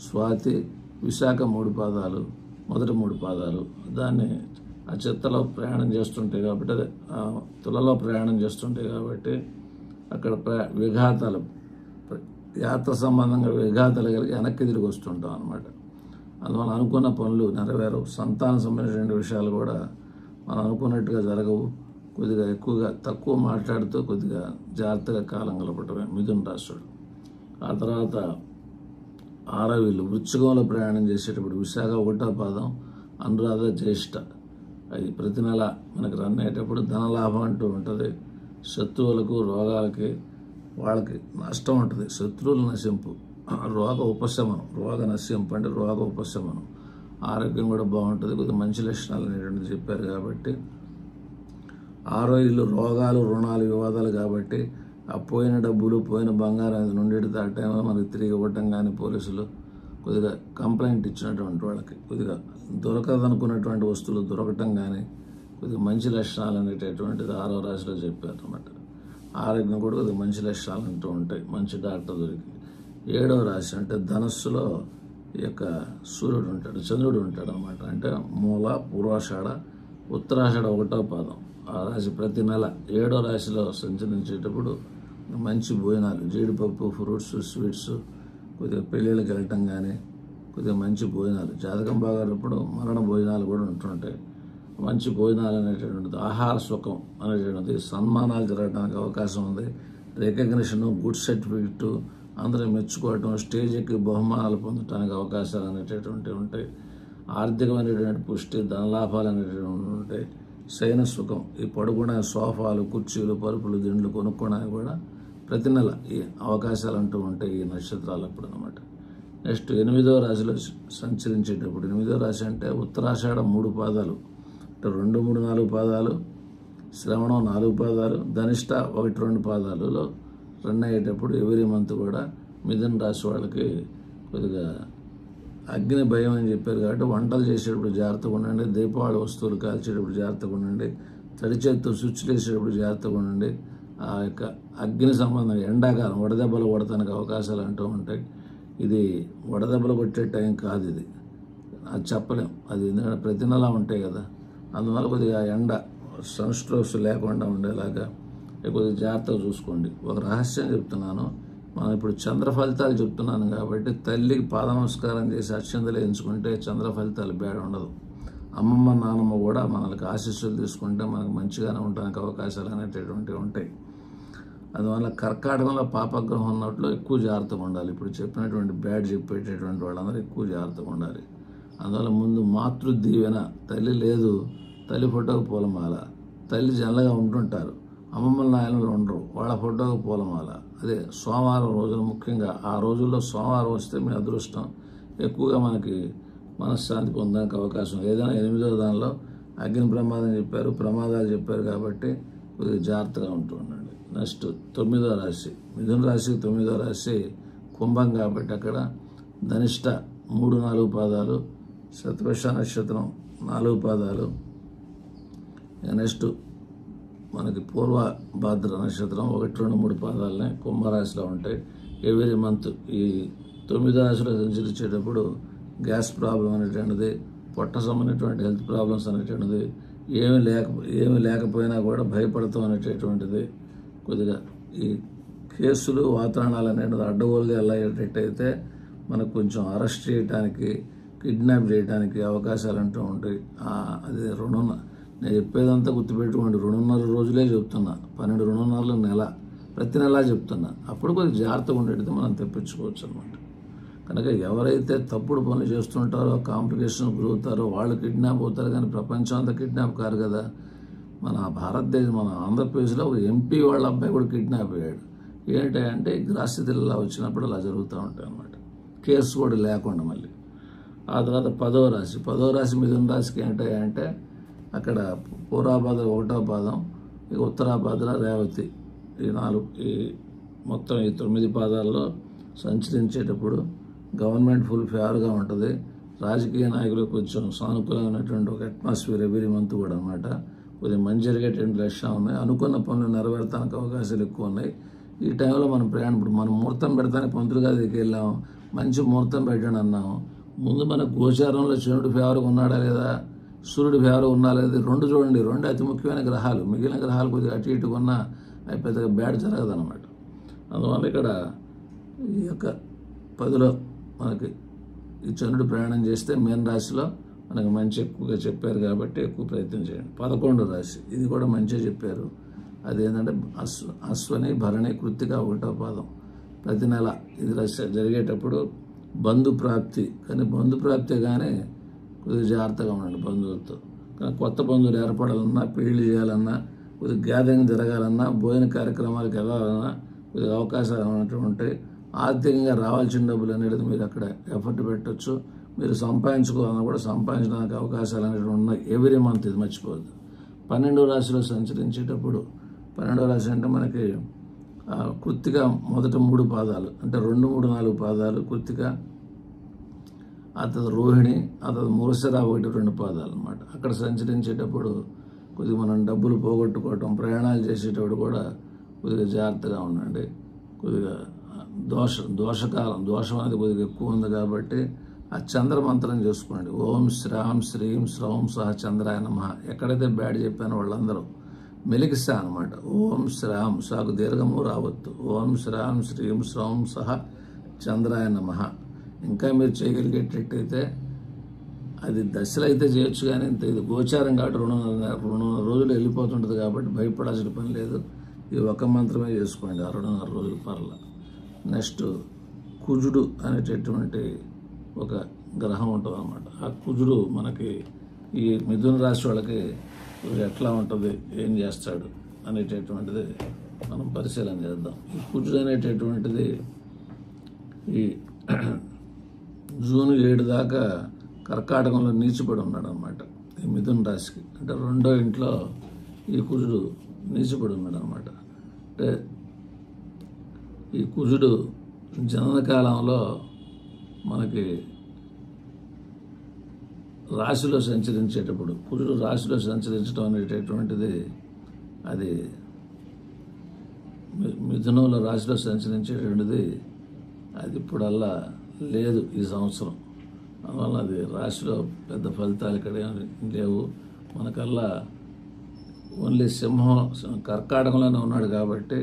స్వాతి విశాఖ 3 పాదాలు, మొదటి 3 పాదాలు. దాన్ని ఆ చిత్తలో ప్రయాణం చేస్తుంటాయి కాబట్టి, అదే తులలో ప్రయాణం చేస్తుంటాయి కాబట్టి అక్కడ విఘాతాలు, యాత్ర సంబంధంగా విఘాతాలు కలిగి వెనక్కి తిరిగి వస్తుంటాం అనమాట. అందువల్ల అనుకున్న పనులు నెరవేరవు, సంతాన సంబంధించిన విషయాలు కూడా మనం అనుకున్నట్టుగా జరగవు. కొద్దిగా ఎక్కువగా తక్కువ మాట్లాడుతూ కొద్దిగా జాగ్రత్తగా కాలం గలపటమే మిథున రాశుడు. ఆ తర్వాత 6వ ఇల్లు వృశ్చికంలో ప్రయాణం చేసేటప్పుడు విశాఖ 1వ పాదం, అనురాధ జ్యేష్ఠ. అది ప్రతి నెల మనకి రన్ అయ్యేటప్పుడు ధనలాభం అంటూ ఉంటుంది. శత్రువులకు, రోగాలకి, వాళ్ళకి నష్టం ఉంటుంది. శత్రువుల నశింపు, రోగ ఉపశమనం, రోగ నశింపు అంటే రోగ ఉపశమనం, ఆరోగ్యం కూడా బాగుంటుంది. కొద్దిగా మంచి లక్షణాలు అనేటువంటిది చెప్పారు కాబట్టి 6వ ఇల్లు రోగాలు, రుణాలు, వివాదాలు కాబట్టి ఆ పోయిన డబ్బులు, పోయిన బంగారం అది నుండి ఆ టైంలో మనకి తిరిగి ఇవ్వటం కానీ, పోలీసులు కొద్దిగా కంప్లైంట్ ఇచ్చినటువంటి వాళ్ళకి కొద్దిగా దొరకదనుకున్నటువంటి వస్తువులు దొరకటం కానీ కొద్దిగా మంచి లక్షణాలు అనేటటువంటిది 6వ రాశిలో చెప్పారు అన్నమాట. ఆరోగ్యం కూడా కొద్దిగా మంచి లక్షణాలు అంటూ ఉంటాయి, మంచి డాక్టర్ దొరికి. 7వ రాశి అంటే ధనస్సులో ఈ యొక్క సూర్యుడు ఉంటాడు, చంద్రుడు ఉంటాడు అన్నమాట. అంటే మూల, పూర్వాషాఢ, ఉత్తరాషాఢ 1వ పాదం. ఆ రాశి ప్రతి నెల 7వ రాశిలో సంచరించేటప్పుడు మంచి భోజనాలు, జీడిపప్పు, ఫ్రూట్స్, స్వీట్స్, కొద్దిగా పెళ్ళిళ్ళకి వెళ్ళటం కానీ, కొద్దిగా మంచి భోజనాలు, జాతకం బాగానప్పుడు మరణ భోజనాలు కూడా ఉంటుంటాయి. మంచి భోజనాలు అనేటటువంటిది, ఆహార సుఖం అనేటువంటిది, సన్మానాలు జరగడానికి అవకాశం ఉంది. రికగ్నిషను, గుడ్ సర్టిఫికెట్, అందరూ మెచ్చుకోవటం, స్టేజ్ ఎక్కి బహుమానాలు పొందడానికి అవకాశాలు అనేటటువంటివి ఉంటాయి. ఆర్థికమైనటువంటి పుష్టి, ధనలాభాలు అనేటటువంటి ఉంటాయి. శయన సుఖం, ఈ పడుకునే సోఫాలు, కుర్చీలు, పరుపులు, దిండ్లు కొనుక్కోవడానికి కూడా ప్రతి నెల ఈ అవకాశాలు అంటూ ఉంటాయి ఈ నక్షత్రాలు అప్పుడు అనమాట. నెక్స్ట్ 8వ రాశిలో సంచరించేటప్పుడు, 8వ రాశి అంటే ఉత్తరాషాఢ 3 పాదాలు, అంటే 2, 3, 4 పాదాలు, శ్రవణం 4 పాదాలు, ధనిష్ట 1, 2 పాదాలలో రన్ అయ్యేటప్పుడు ఎవ్రీ మంత్ కూడా మిథున రాశి వాళ్ళకి కొద్దిగా అగ్ని భయం అని చెప్పారు కాబట్టి వంటలు చేసేటప్పుడు జాగ్రత్తగా ఉండండి, దీపావళి వస్తువులు కాల్చేటప్పుడు జాగ్రత్తగా ఉండండి, తడి చేతితో స్విచ్లు వేసేటప్పుడు జాగ్రత్తగా ఉండండి. ఆ యొక్క అగ్ని సంబంధం ఎండాకాలం వడదెబ్బలు కొడటానికి అవకాశాలు అంటూ ఉంటాయి. ఇది వడదెబ్బలు కొట్టే టైం కాదు, ఇది అది చెప్పలేం. అది ఎందుకంటే ప్రతి నెల ఉంటాయి కదా, అందువల్ల కొద్దిగా ఎండ, సన్ స్ట్రోక్స్ లేకుండా ఉండేలాగా కొద్దిగా జాగ్రత్తగా చూసుకోండి. ఒక రహస్యం చెప్తున్నాను, మనం ఇప్పుడు చంద్ర ఫలితాలు చెప్తున్నాను కాబట్టి తల్లికి పాద నమస్కారం చేసి అక్షంతలు ఎంచుకుంటే చంద్ర ఫలితాలు బేడ ఉండదు. అమ్మమ్మ, నాన్నమ్మ కూడా మనకి ఆశీస్సులు తీసుకుంటే మనకు మంచిగానే ఉండడానికి అవకాశాలు అనేటటువంటివి ఉంటాయి. అందువల్ల కర్కాటకంలో పాపగ్రహం ఉన్నట్లు ఎక్కువ జాగ్రత్తగా ఉండాలి. ఇప్పుడు చెప్పినటువంటి బ్యాడ్ చెప్పేటటువంటి వాళ్ళందరూ ఎక్కువ జాగ్రత్తగా ఉండాలి. అందువల్ల ముందు మాతృ దీవెన, తల్లి లేదు, తల్లి ఫోటోకు పూలమాల. తల్లి జనరల్గా ఉంటుంటారు, అమ్మమ్మల నాయనలు ఉండరు, వాళ్ళ ఫోటోకు పూలమాల. అదే సోమవారం రోజున ముఖ్యంగా ఆ రోజుల్లో సోమవారం వస్తే మీ అదృష్టం ఎక్కువగా మనకి మనశ్శాంతి పొందడానికి అవకాశం. ఏదైనా 8వ దానిలో అగ్ని ప్రమాదం చెప్పారు, ప్రమాదాలు చెప్పారు కాబట్టి కొద్దిగా జాగ్రత్తగా ఉంటూ ఉండండి. నెక్స్ట్ 9వ రాశి మిథున రాశి. 9వ రాశి కుంభం కాబట్టి అక్కడ ధనిష్ట 3-4 పాదాలు, శతభిష నక్షత్రం 4 పాదాలు. నెక్స్ట్ మనకి పూర్వ భాద్ర నక్షత్రం 1-2-3 పాదాలనే కుంభరాశిలో ఉంటాయి. ఎవ్రీ మంత్ ఈ 9వ రాశిలో సంచరించేటప్పుడు గ్యాస్ ప్రాబ్లం అనేటువంటిది, పొట్ట సంబంధించినటువంటి హెల్త్ ప్రాబ్లమ్స్ అనేటువంటిది, ఏమి లేకపోయినా కూడా భయపడతాం అనేటటువంటిది, కొద్దిగా ఈ కేసులు వాతావరణాలు అనేది అడ్డగోలుగా వెళ్ళేటట్టయితే మనకు కొంచెం అరెస్ట్ చేయడానికి, కిడ్నాప్ చేయడానికి అవకాశాలు అంటూ ఉంటాయి. అది నేను చెప్పేదంతా గుర్తుపెట్టుకోండి. 2.5 రోజులే చెప్తున్నా, 2.5 నెల, ప్రతి నెలా చెప్తున్నా. అప్పుడు కొద్దిగా జాగ్రత్తగా ఉండేది మనం తెప్పించుకోవచ్చు అనమాట. కనుక ఎవరైతే తప్పుడు పనులు చేస్తుంటారో, కాంప్లికేషన్ గురవుతారో వాళ్ళు కిడ్నాప్ అవుతారు. కానీ ప్రపంచం అంతా కిడ్నాప్ కారు కదా. మన భారతదేశం, మన ఆంధ్రప్రదేశ్లో ఒక ఎంపీ వాళ్ళ అబ్బాయి కూడా కిడ్నాప్ అయ్యాడు. ఏంటంటే గ్రాస్థితులు ఇలా వచ్చినప్పుడు అలా జరుగుతూ ఉంటాయి అన్నమాట. కేసు కూడా లేకుండా మళ్ళీ. ఆ తర్వాత 10వ రాశి. 10వ రాశి మిథున రాశికి ఏంటంటే అక్కడ పూర్వాభాద్ర 1వ పాదం, ఇక ఉత్తరాభాద్ర రేవతి, ఈ మొత్తం ఈ 9 పాదాల్లో సంచరించేటప్పుడు గవర్నమెంట్ ఫుల్ ఫేవర్గా ఉంటుంది. రాజకీయ నాయకులు కొంచెం సానుకూలమైనటువంటి ఒక అట్మాస్ఫియర్ ఎవ్రీ మంత్ కూడా అనమాట. కొద్దిగా మంచి జరిగేటువంటి లక్షణాలు ఉన్నాయి. అనుకున్న పనులు నెరవేర్తానికి అవకాశాలు ఎక్కువ ఉన్నాయి. ఈ టైంలో మనం ప్రయాణం, ఇప్పుడు మనం ముహూర్తం పెడతానికి పంతులు గారికి వెళ్ళాము, మంచి ముహూర్తం పెట్టండి అన్నాము. ముందు మన గోచారంలో చంద్రుడు ఫేవర్గా ఉన్నాడా లేదా, సూర్యుడు ఫేవర్గా ఉన్నా లేదా, 2 చూడండి. 2 అతి ముఖ్యమైన గ్రహాలు. మిగిలిన గ్రహాలు కొద్దిగా అటు ఇటుగా ఉన్నా అవి పెద్దగా బ్యాడ్ జరగదన్నమాట. అందువల్ల ఇక్కడ ఈ యొక్క 10లో మనకి ఈ చంద్రుడు ప్రయాణం చేస్తే మీన రాశిలో మనకు మంచి ఎక్కువగా చెప్పారు కాబట్టి ఎక్కువ ప్రయత్నం చేయండి. 11వ రాశి, ఇది కూడా మంచిగా చెప్పారు. అదేంటంటే అశ్వని భరణి కృత్తిక 1వ పాదం. ప్రతి నెల ఇది జరిగేటప్పుడు బంధు ప్రాప్తి, కానీ బంధు ప్రాప్తి కానీ కొద్దిగా జాగ్రత్తగా ఉండండి బంధువులతో. కానీ కొత్త బంధువులు ఏర్పడాలన్నా, పెళ్లి చేయాలన్నా, కొద్దిగా గ్యాదరింగ్ జరగాలన్నా, భోజన కార్యక్రమాలకు వెళ్ళాలన్నా కొద్దిగా అవకాశాలు అనేవి ఉంటాయి. ఆర్థికంగా రావాల్సిన డబ్బులు అనేది మీరు అక్కడ ఎఫర్ట్ పెట్టచ్చు. మీరు సంపాదించుకోవాలన్నా కూడా సంపాదించడానికి అవకాశాలు అనేవి ఉన్నాయి ఎవ్రీ మంత్. ఇది మర్చిపోవద్దు. 12వ రాశిలో సంచరించేటప్పుడు, 12వ రాశి అంటే మనకి కృత్తిక మొదట 3 పాదాలు, అంటే 2, 3, 4 పాదాలు కృత్తిక, ఆ తర్వాత రోహిణి, ఆ తర్వాత మృగశిర 1, 2 పాదాలు అనమాట. అక్కడ సంచరించేటప్పుడు కొద్దిగా మనం డబ్బులు పోగొట్టుకోవటం, ప్రయాణాలు చేసేటప్పుడు కూడా కొద్దిగా జాగ్రత్తగా ఉండండి. కొద్దిగా దోషం అనేది కొద్దిగా ఎక్కువ ఉంది కాబట్టి ఆ చంద్ర మంత్రం చేసుకోండి. ఓం శ్రాం శ్రీం శ్రౌం సహ చంద్రాయ నమః. ఎక్కడైతే బ్యాడ్ చెప్పానో వాళ్ళందరూ మెలికిసా అనమాట. ఓం శ్రాం, సాకు దీర్ఘము రావద్దు. ఓం శ్రాం శ్రీం శ్రౌం సహ చంద్రాయ నమః. ఇంకా మీరు చేయగలిగేటట్టయితే అది దశలు అయితే చేయొచ్చు, కానీ ఇంత ఇది గోచారం కాబట్టి 2.5 రోజులు వెళ్ళిపోతుంటుంది కాబట్టి భయపడాల్సిన పని లేదు. ఇది ఒక మంత్రమే చేసుకోండి 2.5 రోజుల పర్ల. నెక్స్ట్ కుజుడు అనేటటువంటి ఒక గ్రహం ఉంటుంది అన్నమాట. ఆ కుజుడు మనకి ఈ మిథున రాశి వాళ్ళకి ఎట్లా ఉంటుంది, ఏం చేస్తాడు అనేటటువంటిది మనం పరిశీలన చేద్దాం. ఈ కుజుడు అనేటటువంటిది ఈ జూన్ 7 దాకా కర్కాటకంలో నీచిపడి ఉన్నాడు అనమాట. ఈ మిథున రాశికి అంటే 2వ ఇంట్లో ఈ కుజుడు నీచిపడి ఉన్నాడు అనమాట. అంటే ఈ కుజుడు జనన కాలంలో మనకి రాశిలో సంచరించేటప్పుడు, కుజుడు రాశిలో సంచరించడం అనేటటువంటిది అది మిథునంలో రాశిలో సంచరించేటువంటిది అది ఇప్పుడల్లా లేదు ఈ సంవత్సరం. అందువల్ల అది రాశిలో పెద్ద ఫలితాలు ఇక్కడ లేవు. మనకల్లా ఓన్లీ సింహం కర్కాటకంలోనే ఉన్నాడు కాబట్టి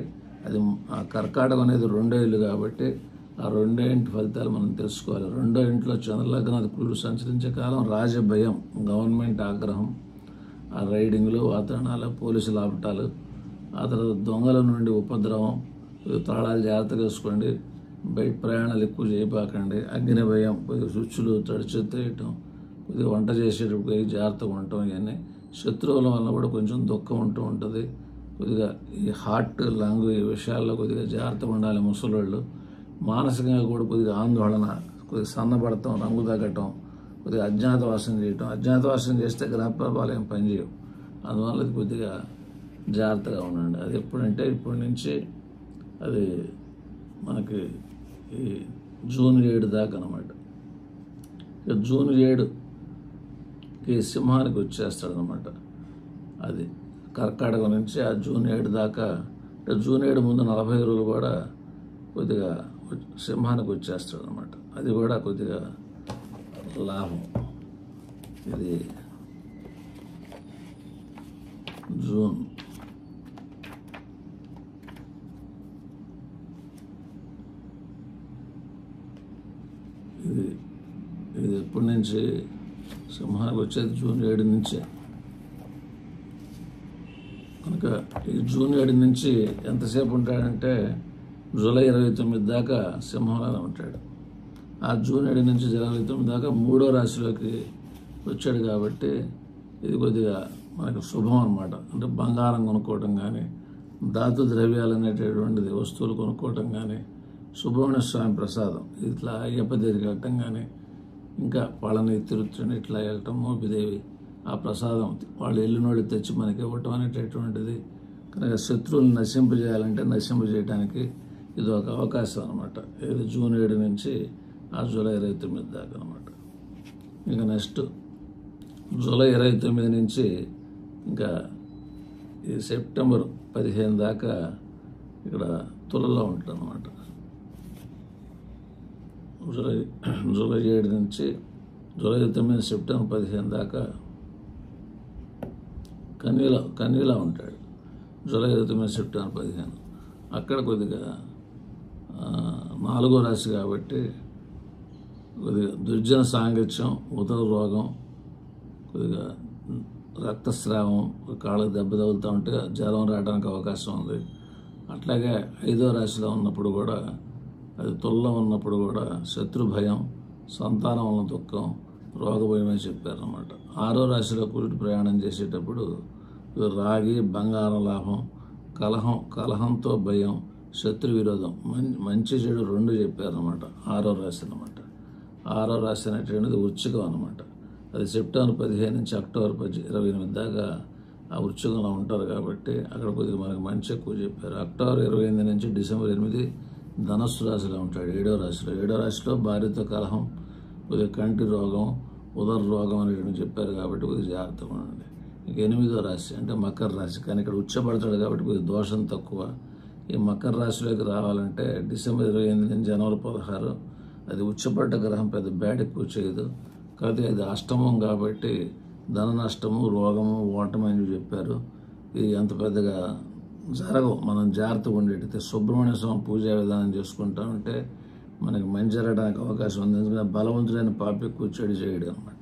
అది ఆ కర్కాటకం అనేది 2వ ఇల్లు కాబట్టి ఆ 2వ ఇంటి ఫలితాలు మనం తెలుసుకోవాలి. 2వ ఇంట్లో చంద్రలగ్నాది కుజుడు సంచరించే కాలం రాజభయం, గవర్నమెంట్ ఆగ్రహం, ఆ రైడింగ్లు, వాతావరణాలు, పోలీసుల ఆపటాలు, ఆ తర్వాత దొంగల నుండి ఉపద్రవం, తాళాలు జాగ్రత్తగా వేసుకోండి, బయట ప్రయాణాలు ఎక్కువ చేయబాకండి, అగ్ని భయం, కొద్దిగా స్విచ్లు తడిచెత్తేయటం, కొద్దిగా వంట చేసేటప్పుడు జాగ్రత్తగా ఉండటం, ఇవన్నీ శత్రువుల వల్ల కూడా కొంచెం దుఃఖం ఉంటూ ఉంటుంది. కొద్దిగా ఈ హార్ట్ లంగ్ ఈ విషయాల్లో కొద్దిగా జాగ్రత్తగా ఉండాలి ముసలోళ్ళు. మానసికంగా కూడా కొద్దిగా ఆందోళన, కొద్దిగా సన్నబడటం, రంగు తగ్గటం, కొద్దిగా అజ్ఞాతవాసం చేయటం. అజ్ఞాతవాసం చేస్తే గ్రహ ప్రభావాలు ఏం పనిచేయవు, అందువల్ల అది కొద్దిగా జాగ్రత్తగా ఉండండి. అది ఎప్పుడంటే ఇప్పటి నుంచి అది మనకి ఈ జూన్ 7 దాకా అనమాట. ఇక జూన్ 7కి సింహానికి వచ్చేస్తాడు అనమాట. అది కర్కాటకం నుంచి ఆ జూన్ 7 దాకా, అంటే జూన్ 7 ముందు 40 రోజులు కూడా కొద్దిగా సింహానికి వచ్చేస్తాడు అనమాట. అది కూడా కొద్దిగా లాభం. ఇది జూన్ ఇది ఎప్పటి నుంచి సింహానికి వచ్చేది జూన్ 7 నుంచే కనుక ఈ జూన్ 7 నుంచి ఎంతసేపు ఉంటాడంటే జూలై 29 దాకా సింహంలోనే ఉంటాడు. ఆ జూన్ 7 నుంచి జూలై 29 దాకా 3వ రాశిలోకి వచ్చాడు కాబట్టి ఇది కొద్దిగా మనకు శుభం అనమాట. అంటే బంగారం కొనుక్కోవటం కానీ, ధాతు ద్రవ్యాలు అనేటటువంటిది వస్తువులు కొనుక్కోవటం కానీ, సుబ్రహ్మణ్య స్వామి ప్రసాదం ఇట్లా అయ్యప్ప దగ్గరికి వెళ్ళటం కానీ, ఇంకా వాళ్ళని తిరుచుని ఇట్లా వెళ్ళటం, మోపిదేవి ఆ ప్రసాదం వాళ్ళు ఎల్లునోళ్ళు తెచ్చి మనకి ఇవ్వటం అనేటటువంటిది. కనుక శత్రువులను నశింపజేయాలంటే నశింపజేయడానికి ఇది ఒక అవకాశం అనమాట. ఇది జూన్ 7 నుంచి ఆ జూలై 29 దాకా అనమాట. ఇంకా నెక్స్ట్ జూలై 29 నుంచి ఇంకా ఈ సెప్టెంబర్ 15 దాకా ఇక్కడ తులలో ఉంటుంది అనమాట. జూలై 7 నుంచి జూలై 29 సెప్టెంబర్ 15 దాకా కన్యలా ఉంటాడు. జూలై 29 సెప్టెంబర్ 15 అక్కడ కొద్దిగా 4వ రాశి కాబట్టి కొద్దిగా దుర్జన సాంగత్యం, ఉదర రోగం, కొద్దిగా రక్తస్రావం, కాళ్ళకు దెబ్బ తగులుతూ ఉంటే జ్వరం రావడానికి అవకాశం ఉంది. అట్లాగే 5వ రాశిలో ఉన్నప్పుడు కూడా, అది తులలో ఉన్నప్పుడు కూడా శత్రు భయం, సంతానం వలన దుఃఖం, రోగ భయమే చెప్పారన్నమాట. 6వ రాశిలో కురుడు ప్రయాణం చేసేటప్పుడు రాగి, బంగారం లాభం, కలహంతో భయం, శత్రు విరోధం, మంచి చెడు 2 చెప్పారన్నమాట. 6వ రాశి అనమాట. 6వ రాశి అనేటువంటిది వృశ్చికం అనమాట. అది సెప్టెంబర్ 15 నుంచి అక్టోబర్ 28 దాకా ఆ వృశ్చికంలో ఉంటారు కాబట్టి అక్కడ కొద్దిగా మనకు మంచి ఎక్కువ చెప్పారు. అక్టోబర్ 28 నుంచి డిసెంబర్ 8 ధనస్సు రాశిలో ఉంటాడు. 7వ రాశిలో. 7వ రాశిలో భార్యతో కలహం, కొద్దిగా కంటి రోగం, ఉదర రోగం అనేటువంటి చెప్పారు కాబట్టి కొద్దిగా జాగ్రత్తగా ఉండండి. ఇక 8వ రాశి అంటే మకర రాశి, కానీ ఇక్కడ ఉచ్చపడతాడు కాబట్టి కొద్దిగా దోషం తక్కువ. ఈ మకర రాశిలోకి రావాలంటే డిసెంబర్ 28 నుంచి జనవరి 16 అది ఉచ్చపడ్డ గ్రహం పెద్ద బ్యాడ్ ఎక్కువ చేయదు. కాకపోతే అది అష్టమం కాబట్టి ధన నష్టము, రోగము, ఓటమి అని చెప్పారు. ఇది అంత పెద్దగా జరగవు. మనం జాగ్రత్తగా ఉండేటైతే సుబ్రహ్మణ్య స్వామి పూజా విధానం చేసుకుంటా ఉంటే మనకి మంచి జరగడానికి అవకాశం ఉంది. ఎందుకంటే బలవంతుడైన పాపి ఎక్కువ చెడు చేయడం అనమాట.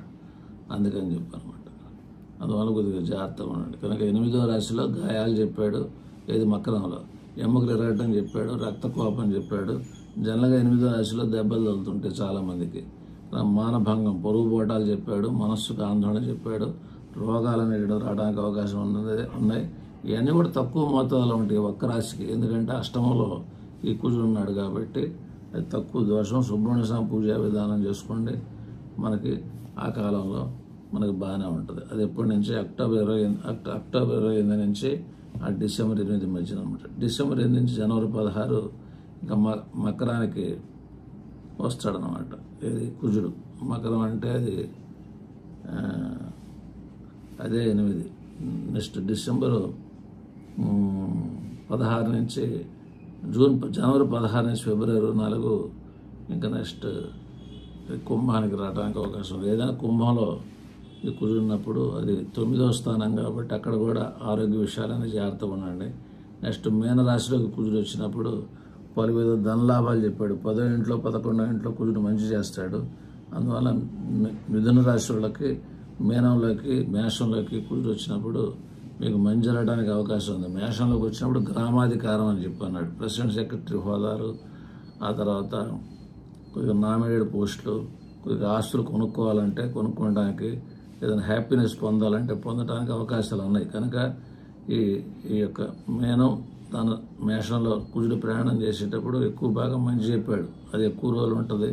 అందుకని చెప్పానమాట. అందువల్ల కొద్దిగా జాగ్రత్తగా ఉండండి. కనుక 8వ రాశిలో గాయాలు చెప్పాడు. ఏది మకరంలో ఎముకలు ఎరగటం చెప్పాడు, రక్తకోపం చెప్పాడు. జనరల్గా 8వ రాశిలో దెబ్బలు తగులుతుంటాయి చాలామందికి. మానభంగం, పొరుగు పోటాలు చెప్పాడు, మనస్సుకు ఆందోళన చెప్పాడు, రోగాలు అనేవి రావడానికి అవకాశం ఉన్నాయి. ఇవన్నీ కూడా తక్కువ మోతాదులో ఉంటాయి ఒక్క రాశికి. ఎందుకంటే అష్టమంలో ఈ కుజుడు ఉన్నాడు కాబట్టి అది తక్కువ దోషం. సుబ్రహ్మణ్య స్వామి పూజా విధానం చేసుకోండి, మనకి ఆ కాలంలో మనకు బాగానే ఉంటుంది. అది ఎప్పటి నుంచి అక్టోబర్ 28 నుంచి ఆ డిసెంబర్ 8 మధ్యన అనమాట. డిసెంబర్ 8 నుంచి జనవరి 16 ఇంకా మకరానికి వస్తాడనమాట. ఇది కుజుడు. మకరం అంటే అదే 8. నెక్స్ట్ డిసెంబరు 16 నుంచి జనవరి 16 నుంచి ఫిబ్రవరి 24 ఇంకా నెక్స్ట్ కుంభానికి రావడానికి అవకాశం ఉంది. ఏదైనా కుంభంలో ఈ కుజున్నప్పుడు అది 9వ స్థానం కాబట్టి అక్కడ కూడా ఆరోగ్య విషయాలని జాగ్రత్తగా ఉండండి. నెక్స్ట్ మీనరాశిలోకి కుజుడు వచ్చినప్పుడు పలు విధ ధనలాభాలు చెప్పాడు. 10వ ఇంట్లో 11వ ఇంట్లో కుజుడు మంచి చేస్తాడు. అందువల్ల మిథున రాశి వాళ్ళకి, మీనంలోకి, మేషంలోకి కుజుడు వచ్చినప్పుడు మీకు మంచి జరగడానికి అవకాశం ఉంది. మేషంలోకి వచ్చినప్పుడు గ్రామాధికారం అని చెప్పి అన్నాడు. ప్రెసిడెంట్ సెక్రటరీ హోదాలు, ఆ తర్వాత కొద్దిగా నామినేటెడ్ పోస్టులు, కొద్దిగా ఆస్తులు కొనుక్కోవాలంటే కొనుక్కోవడానికి, ఏదైనా హ్యాపీనెస్ పొందాలంటే పొందడానికి అవకాశాలు ఉన్నాయి. కనుక ఈ యొక్క తన మేషంలో కుజుడు ప్రయాణం చేసేటప్పుడు ఎక్కువ భాగం మంచి చెప్పాడు. అది ఎక్కువ రోజులు ఉంటుంది,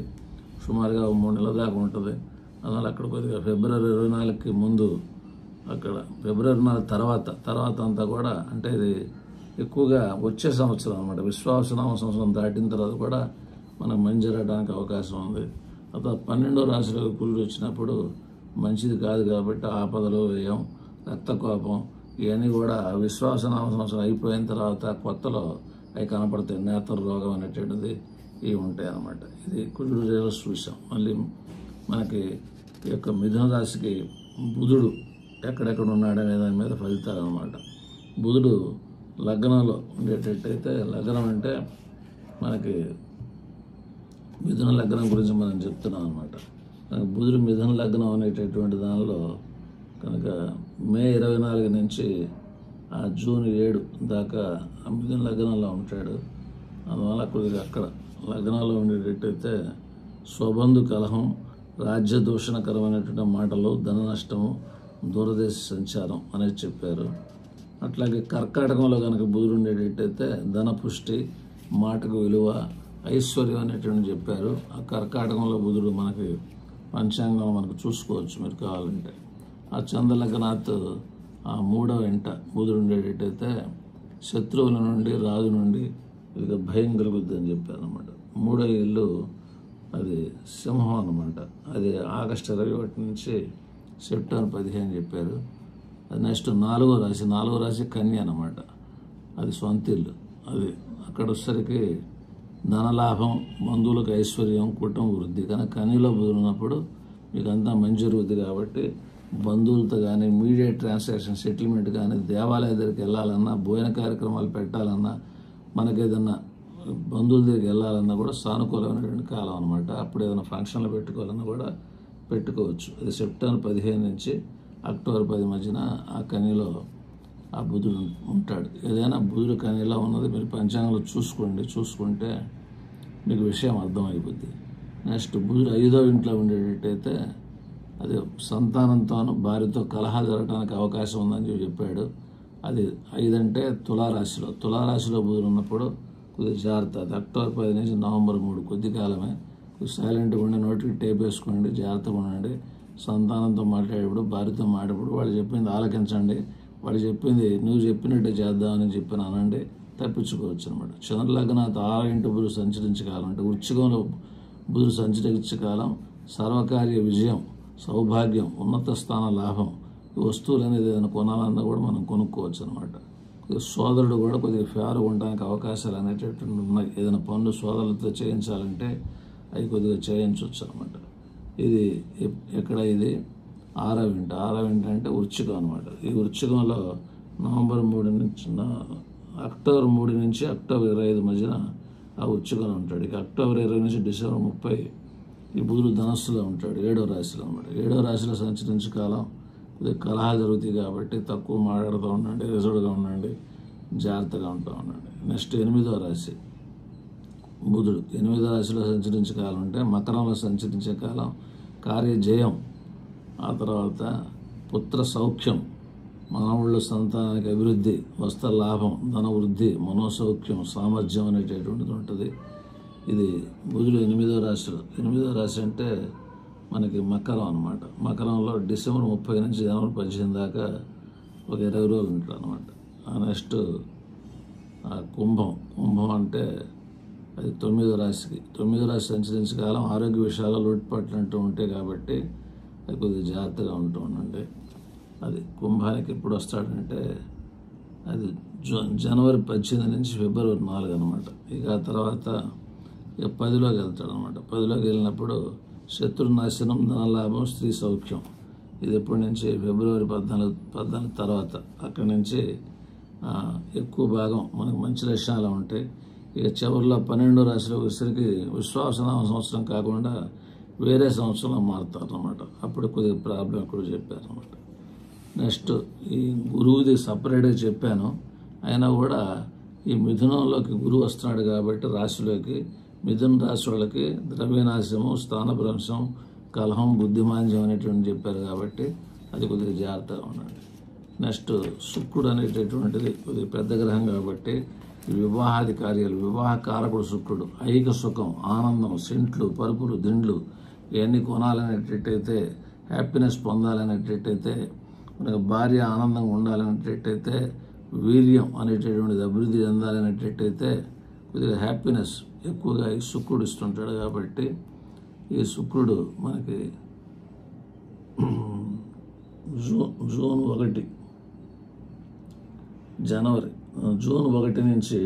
సుమారుగా 3 నెలల దాకా ఉంటుంది. అందువల్ల అక్కడ కొద్దిగా ఫిబ్రవరి 24కి ముందు, అక్కడ ఫిబ్రవరి 4 తర్వాత అంతా కూడా, అంటే ఇది ఎక్కువగా వచ్చే సంవత్సరం అన్నమాట. విశ్వావసనామ సంవత్సరం దాటిన తర్వాత కూడా మనకు మంచి జరగడానికి అవకాశం ఉంది. ఆ తర్వాత 12వ రాశిలో కుజుడు వచ్చినప్పుడు మంచిది కాదు కాబట్టి ఆపదలు, వ్యయం, రక్తకోపం ఇవన్నీ కూడా విశ్వాసనామ సంవత్సరం అయిపోయిన తర్వాత కొత్తలో అవి కనపడతాయి. నేత్ర రోగం అనేటువంటిది ఇవి ఉంటాయి అన్నమాట. ఇది కుజుడు రివర్స్ చూసాం. మళ్ళీ మనకి ఈ యొక్క మిథున రాశికి బుధుడు ఎక్కడెక్కడ ఉన్నాడనే దాని మీద ఫలితాలు అన్నమాట. బుధుడు లగ్నంలో ఉండేటట్టయితే, లగ్నం అంటే మనకి మిథున లగ్నం గురించి మనం చెప్తున్నాం అన్నమాట. బుధుడు మిథున లగ్నం అనేటటువంటి దానిలో కనుక మే 24 నుంచి ఆ జూన్ 7 దాకా ఆ మిథున లగ్నంలో ఉంటాడు. అందువల్ల కొద్దిగా అక్కడ లగ్నంలో ఉండేటట్టయితే స్వబంధు కలహం, రాజ్య దూషణకరమైనటువంటి మాటలు, ధన నష్టము, దూరదేశ సంచారం అనేది చెప్పారు. అట్లాగే కర్కాటకంలో కనుక బుధుడు ఉండేటట్టయితే ధన పుష్టి, మాటకు విలువ, ఐశ్వర్యం అనేటువంటి చెప్పారు. ఆ కర్కాటకంలో బుధుడు మనకి పంచాంగం మనకు చూసుకోవచ్చు మీరు కావాలంటే. ఆ చంద్రలగ్నాత్ ఆ 3వ ఇంట బుధుడు ఉండేటట్టయితే శత్రువుల నుండి, రాజు నుండి ఇక భయం కలుగుద్ది అని చెప్పారు అన్నమాట. 3వ ఇల్లు అది సింహం అన్నమాట. అది ఆగస్టు 21 నుంచి సెప్టెంబర్ 15 చెప్పారు. అది నెక్స్ట్ 4వ రాశి కన్య అన్నమాట. అది సొంత ఇల్లు. అది అక్కడ వచ్చేసరికి ధనలాభం, బంధువులకు ఐశ్వర్యం, కుటుంబ వృద్ధి. కానీ కన్యలో బుధుడు ఉన్నప్పుడు మీకు అంతా మంచి జరుగుద్ది కాబట్టి బంధువులతో కానీ, మీడియా ట్రాన్సాక్షన్ సెటిల్మెంట్ కానీ, దేవాలయ దగ్గరికి వెళ్ళాలన్నా, భోజన కార్యక్రమాలు పెట్టాలన్నా, మనకేదన్నా బంధువుల దగ్గరికి వెళ్ళాలన్నా కూడా సానుకూలమైనటువంటి కాలం అనమాట. అప్పుడు ఏదైనా ఫంక్షన్లు పెట్టుకోవాలన్నా కూడా పెట్టుకోవచ్చు. అది సెప్టెంబర్ 15 నుంచి అక్టోబర్ 10 మధ్యన ఆ కన్యలో ఆ బుధుడు ఉంటాడు. ఏదైనా బుధుడు కన్యలో ఉన్నది మీరు పంచాంగంలో చూసుకుంటే మీకు విషయం అర్థమైపోద్ది. నెక్స్ట్ బుధుడు 5వ ఇంట్లో ఉండేటట్టయితే అది సంతానంతోనూ భార్యతో కలహాలు జరగడానికి అవకాశం ఉందని చెప్పాడు. అది 5 అంటే తులారాశిలో బుధుడు ఉన్నప్పుడు కొద్దిగా జాగ్రత్త. అది అక్టోబర్ 10 నుంచి నవంబర్ 3 కొద్ది కాలమే. కొద్దిగా సైలెంట్గా ఉండి నోటికి టేప్ వేసుకోండి, జాగ్రత్తగా ఉండండి. సంతానంతో మాట్లాడేప్పుడు, భార్యతో మాట్లాడేప్పుడు వాళ్ళు చెప్పింది ఆలకించండి. వాళ్ళు చెప్పింది నువ్వు చెప్పినట్టే చేద్దామని చెప్పిన అనండి, తప్పించుకోవచ్చు అనమాట. చంద్రలగ్నాత్ 6వ ఇంట బుధుడు సంచరించే కాలం, అంటే వృశ్చికంలో బుధుడు సంచరించే కాలం సర్వకార్య విజయం, సౌభాగ్యం, ఉన్నత స్థాన లాభం. ఈ వస్తువులు అనేది ఏదైనా కొనాలన్నా కూడా మనం కొనుక్కోవచ్చు అనమాట. సోదరుడు కూడా కొద్దిగా ఫేవర్గా ఉండడానికి అవకాశాలు అనేటటువంటి ఉన్నాయి. ఏదైనా పనులు సోదరులతో చేయించాలంటే అవి కొద్దిగా చేయించవచ్చు అనమాట. ఇది ఇది 6వ ఇంట అంటే వృశ్చికం అనమాట. ఈ వృశ్చికంలో నవంబర్ 3 నుంచి అక్టోబర్ 3 నుంచి అక్టోబర్ 25 మధ్యన ఆ వృశ్చికంలో ఉంటాడు. ఇక అక్టోబర్ 20 నుంచి డిసెంబర్ 30 ఈ బుధుడు ధనస్సులో ఉంటాడు, 7వ రాశిలో అనమాట. 7వ రాశిలో సంచరించే కాలం కొద్దిగా కలహాలు జరుగుతాయి కాబట్టి తక్కువ మాట్లాడుతూ ఉండండి, రిజర్వ్గా ఉండండి, జాగ్రత్తగా ఉంటూ ఉండండి. నెక్స్ట్ 8వ రాశి బుధుడు 8వ రాశిలో సంచరించే కాలం అంటే మకరంలో సంచరించే కాలం కార్యజయం, ఆ తర్వాత పుత్ర సౌఖ్యం, మానవుళ్ళ సంతానానికి అభివృద్ధి, వస్త్ర లాభం, ధన వృద్ధి, మనోసౌఖ్యం, సామర్థ్యం అనేటటువంటిది ఉంటుంది. ఇది బుధుడు 8వ రాశి అంటే మనకి మకరం అనమాట. మకరంలో డిసెంబర్ 30 నుంచి జనవరి 15 దాకా ఒక 20 రోజులు ఉంటాడు అనమాట. నెక్స్ట్ కుంభం అంటే అది 9వ రాశి సంచరించే కాలం ఆరోగ్య విషయాల్లో లోటుపాట్లు అంటూ ఉంటాయి కాబట్టి అది కొద్దిగా జాగ్రత్తగా ఉంటూ ఉండండి. అది కుంభానికి ఎప్పుడు వస్తాడంటే అది జనవరి 18 నుంచి ఫిబ్రవరి 4 అనమాట. ఇక ఆ తర్వాత ఇక 10లోకి వెళ్తాడు అనమాట. 10లోకి వెళ్ళినప్పుడు శత్రునాశనం, ధనలాభం, స్త్రీ సౌఖ్యం. ఇది ఎప్పటి నుంచి ఫిబ్రవరి 14 తర్వాత. అక్కడి నుంచి ఎక్కువ భాగం మనకు మంచి లక్షణాలు ఉంటాయి. ఇక చివరిలో 12వ రాశిలో వచ్చేసరికి విశ్వాసనామ సంవత్సరం కాకుండా వేరే సంవత్సరంలో మారుతారు అన్నమాట. అప్పుడు కొద్దిగా ప్రాబ్లం కూడా చెప్పారన్నమాట. నెక్స్ట్ ఈ గురువుది సపరేట్గా చెప్పాను. అయినా కూడా ఈ మిథునంలోకి గురువు వస్తున్నాడు కాబట్టి రాశిలోకి మిథున రాశి వాళ్ళకి ద్రవ్యనాశము, స్థానభ్రంశం, కలహం, బుద్ధిమాంద్యం అనేటువంటి చెప్పారు కాబట్టి అది కొద్దిగా జాగ్రత్తగా ఉండండి. నెక్స్ట్ శుక్రుడు అనేటటువంటిది కొద్దిగా పెద్ద గ్రహం కాబట్టి వివాహాది కార్యాలు, వివాహ కారకుడు శుక్రుడు. ఐక సుఖం, ఆనందం, సెంట్లు, పరుపులు, దిండ్లు ఇవన్నీ కొనాలనేటట్టయితే, హ్యాపీనెస్ పొందాలనేటట్టయితే, మనకు భార్య ఆనందంగా ఉండాలనేటట్టయితే, వీర్యం అనేటటువంటిది అభివృద్ధి చెందాలనేటట్టయితే కొద్దిగా హ్యాపీనెస్ ఎక్కువగా ఈ శుక్రుడు ఇస్తుంటాడు. కాబట్టి ఈ శుక్రుడు మనకి జూన్ 1 జనవరి జూన్ 1 నుంచి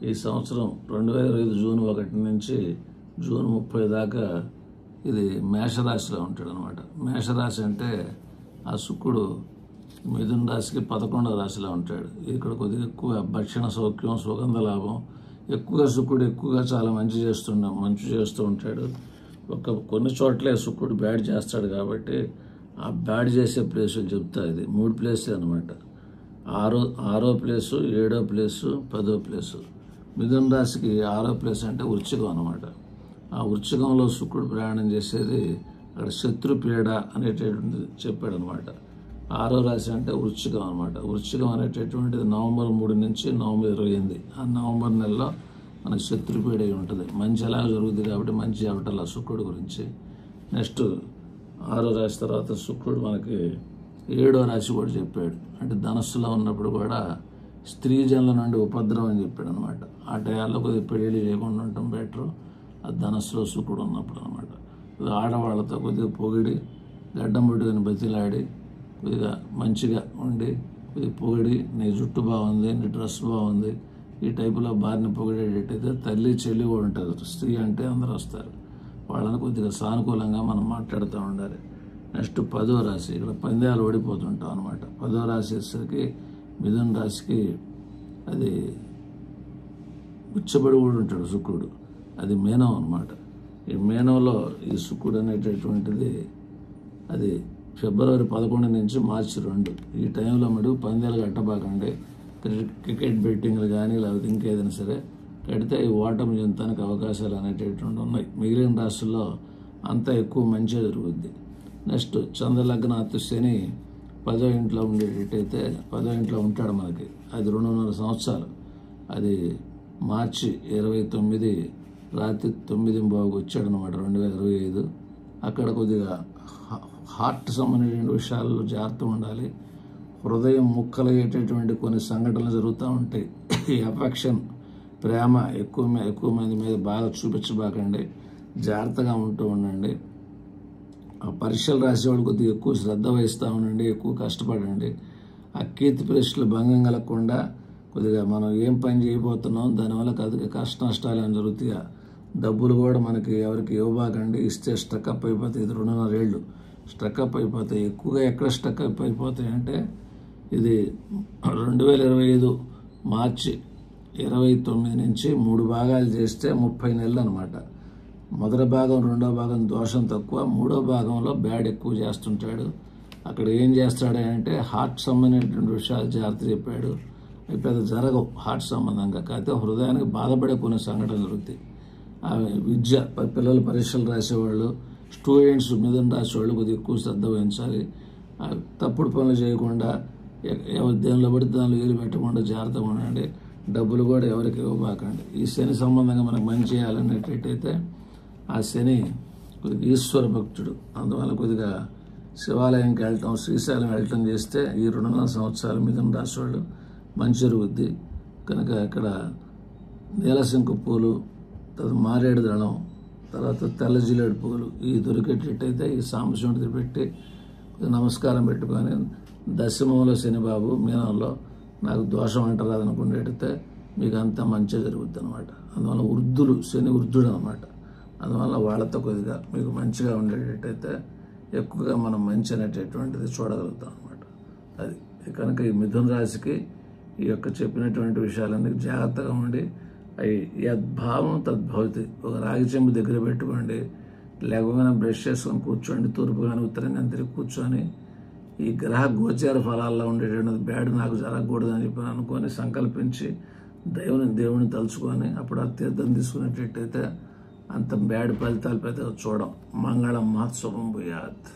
ఈ సంవత్సరం 2025 జూన్ 1 నుంచి జూన్ 30 దాకా ఇది మేషరాశిలో ఉంటాడు అనమాట. మేషరాశి అంటే ఆ శుక్రుడు మిథున రాశికి 11వ రాశిలో ఉంటాడు. ఇక్కడ కొద్దిగా ఎక్కువ భక్షణ సౌఖ్యం, సుగంధ లాభం ఎక్కువగా శుక్రుడు ఎక్కువగా చాలా మంచి చేస్తూ ఉంటాడు. కొన్ని చోట్లే శుక్రుడు బ్యాడ్ చేస్తాడు కాబట్టి ఆ బ్యాడ్ చేసే ప్లేసులు చెప్తా. ఇది 3 ప్లేసులు అనమాట. 6వ ప్లేసు, 7వ ప్లేసు, 10వ ప్లేసు. మిథున రాశికి 6వ ప్లేస్ అంటే వృశ్చికం అనమాట. ఆ వృశ్చికంలో శుక్రుడు ప్రయాణం చేసేది అక్కడ శత్రుపీడ అనేటటువంటిది చెప్పాడు అనమాట. 6వ రాశి అంటే వృశ్చికం అనమాట. వృశ్చికం అనేటటువంటిది నవంబర్ 3 నుంచి నవంబర్ 28. ఆ నవంబర్ నెలలో మనకు శత్రుపీడ ఉంటుంది. మంచి ఎలా జరుగుతుంది కాబట్టి మంచి అవటల శుక్రుడు గురించి. నెక్స్ట్ 6వ రాశి తర్వాత శుక్రుడు మనకి 7వ రాశి కూడా చెప్పాడు. అంటే ధనస్సులో ఉన్నప్పుడు కూడా స్త్రీ జనుల నుండి ఉపద్రవం అని చెప్పాడు అనమాట. ఆ టయాల్లో కొద్దిగా పెళ్లి చేయకుండా ఉండటం బెటరు. ఆ ధనస్సులో శుక్రుడు ఉన్నప్పుడు అనమాట. ఆడవాళ్ళతో కొద్దిగా పొగిడి, గడ్డం పుట్టుకొని బతిలాడి, కొద్దిగా మంచిగా ఉండి, కొద్దిగా పొగిడి, నీ జుట్టు బాగుంది, నీ డ్రెస్ బాగుంది, ఈ టైపులో భార్యని పొగిడేటట్టయితే తల్లి చెల్లి కూడా ఉంటారు. స్త్రీ అంటే అందరూ వస్తారు. వాళ్ళని కొద్దిగా సానుకూలంగా మనం మాట్లాడుతూ ఉండాలి. నెక్స్ట్ 10వ రాశి, ఇక్కడ పందాలు ఓడిపోతుంటాం అనమాట. 10వ రాశి వచ్చేసరికి మిథున రాశికి అది ఉచ్చబడి కూడా ఉంటాడు శుక్రుడు. అది మీనం అనమాట. ఈ మీనంలో ఈ శుక్రుడు అనేటటువంటిది అది ఫిబ్రవరి 11 నుంచి మార్చి 2 ఈ టైంలో మటుకు పందాలు కట్టబాకండి. క్రికెట్ బెట్టింగ్లు కానీ లేకపోతే ఇంకేదైనా సరే కడితే ఈ ఓటమి చెందడానికి అవకాశాలు అనేటటువంటి ఉన్నాయి. మిగిలిన రాష్ట్రాల్లో అంతా ఎక్కువ మంచిగా జరుగుద్ది. నెక్స్ట్ చంద్రలగ్నాత్ శని 10వ ఇంట్లో ఉండేటట్టయితే 10వ ఇంట్లో ఉంటాడు మనకి. అది 2.5 సంవత్సరాలు. అది మార్చి 29 రాత్రి 9:15 వచ్చాడు అనమాట 2025. అక్కడ కొద్దిగా హార్ట్ సంబంధించిన విషయాల్లో జాగ్రత్త ఉండాలి. హృదయం ముక్కలయ్యేటటువంటి కొన్ని సంఘటనలు జరుగుతూ ఉంటాయి. ఈ అఫెక్షన్, ప్రేమ ఎక్కువ మంది మీద బాగా చూపించబాకండి. జాగ్రత్తగా ఉంటూ ఉండండి. ఆ పరీక్షలు రాసేవాళ్ళు కొద్దిగా ఎక్కువ శ్రద్ధ వహిస్తూ ఉండండి. ఎక్కువ కష్టపడండి. ఆ కీర్తి పరీక్షలు భంగం కలగకుండా కొద్దిగా మనం ఏం పని చేయబోతున్నాం దానివల్ల కొద్దిగా కష్ట నష్టాలు ఏమైనా జరుగుతాయి. డబ్బులు కూడా మనకి ఎవరికి ఇవ్వబాకండి. ఇస్తే స్టక్అప్ అయిపోతాయి. ఇది 2.5 ఏళ్ళు స్టక్అప్ అయిపోతాయి. ఎక్కువగా ఎక్కడ స్టక్అప్ అయిపోతాయి అంటే ఇది 2025 మార్చి 29 నుంచి 3 భాగాలు చేస్తే 30 నెలలు అనమాట. మొదటి భాగం, 2వ భాగం దోషం తక్కువ, 3వ భాగంలో బ్యాడ్ ఎక్కువ చేస్తుంటాడు. అక్కడ ఏం చేస్తాడంటే హార్ట్ సంబంధించినటువంటి విషయాలు జాగ్రత్త చెప్పాడు. అవి పెద్ద జరగవు హార్ట్ సంబంధంగా. కాకపోతే హృదయానికి బాధపడే కొన్ని సంఘటనలు జరుగుతాయి. విద్య, పిల్లలు పరీక్షలు రాసేవాళ్ళు, స్టూడెంట్స్ మిథున రాశి వాళ్ళు కొద్దిగా ఎక్కువ శ్రద్ధ వహించాలి. తప్పుడు పనులు చేయకుండా, దేనిలో పడితే దానిలో ఏలు పెట్టకుండా జాగ్రత్తగా ఉండండి. డబ్బులు కూడా ఎవరికి ఇవ్వబాకండి. ఈ శని సంబంధంగా మనకు మంచి చేయాలనేటట్టయితే ఆ శని కొద్దిగా ఈశ్వర భక్తుడు. అందువల్ల కొద్దిగా శివాలయంకి వెళ్ళటం, శ్రీశైలం వెళ్ళటం చేస్తే ఈ 2.5 సంవత్సరాలు మిథున రాశి వాళ్ళు మంచి జరుగుద్ది. కనుక ఇక్కడ నీలశంకు పూలు, తర్వాత మారేడు దళం, తర్వాత తెల్ల జిల్లేడు పూలు ఈ దొరికేటట్టయితే ఈ సాంబశివుడికి పెట్టి నమస్కారం పెట్టుకొని దశమంలో శనిబాబు మీనంలో నాకు దోషం అంటారు అనుకునేటైతే మీకు అంతా మంచిగా జరుగుద్ది అనమాట. అందువల్ల వృద్ధులు, శని వృద్ధుడు అనమాట. అందువల్ల వాళ్ళతో కొద్దిగా మీకు మంచిగా ఉండేటట్టయితే ఎక్కువగా మనం మంచి అనేటటువంటిది చూడగలుగుతాం అనమాట. అది కనుక ఈ మిథున రాశికి ఈ యొక్క చెప్పినటువంటి విషయాలన్నీ జాగ్రత్తగా ఉండి అవి యద్భావం తద్భవతి. ఒక రాగి చెంబు దగ్గర పెట్టుకోండి. లేకపోతే బ్రష్ చేసుకొని కూర్చోండి. తూర్పు కానీ ఉత్తరం కానీ తిరిగి కూర్చొని ఈ గ్రహ గోచార ఫలాల్లో ఉండేటువంటిది బ్యాడ్ నాకు జరగకూడదని చెప్పి అనుకొని సంకల్పించి దేవుని తలుచుకొని అప్పుడు ఆ తీర్థం తీసుకునేటట్టయితే అంత బ్యాడ్ ఫలితాలు పెద్దగా చూడం. మంగళం మహోత్సవం భూయాత్.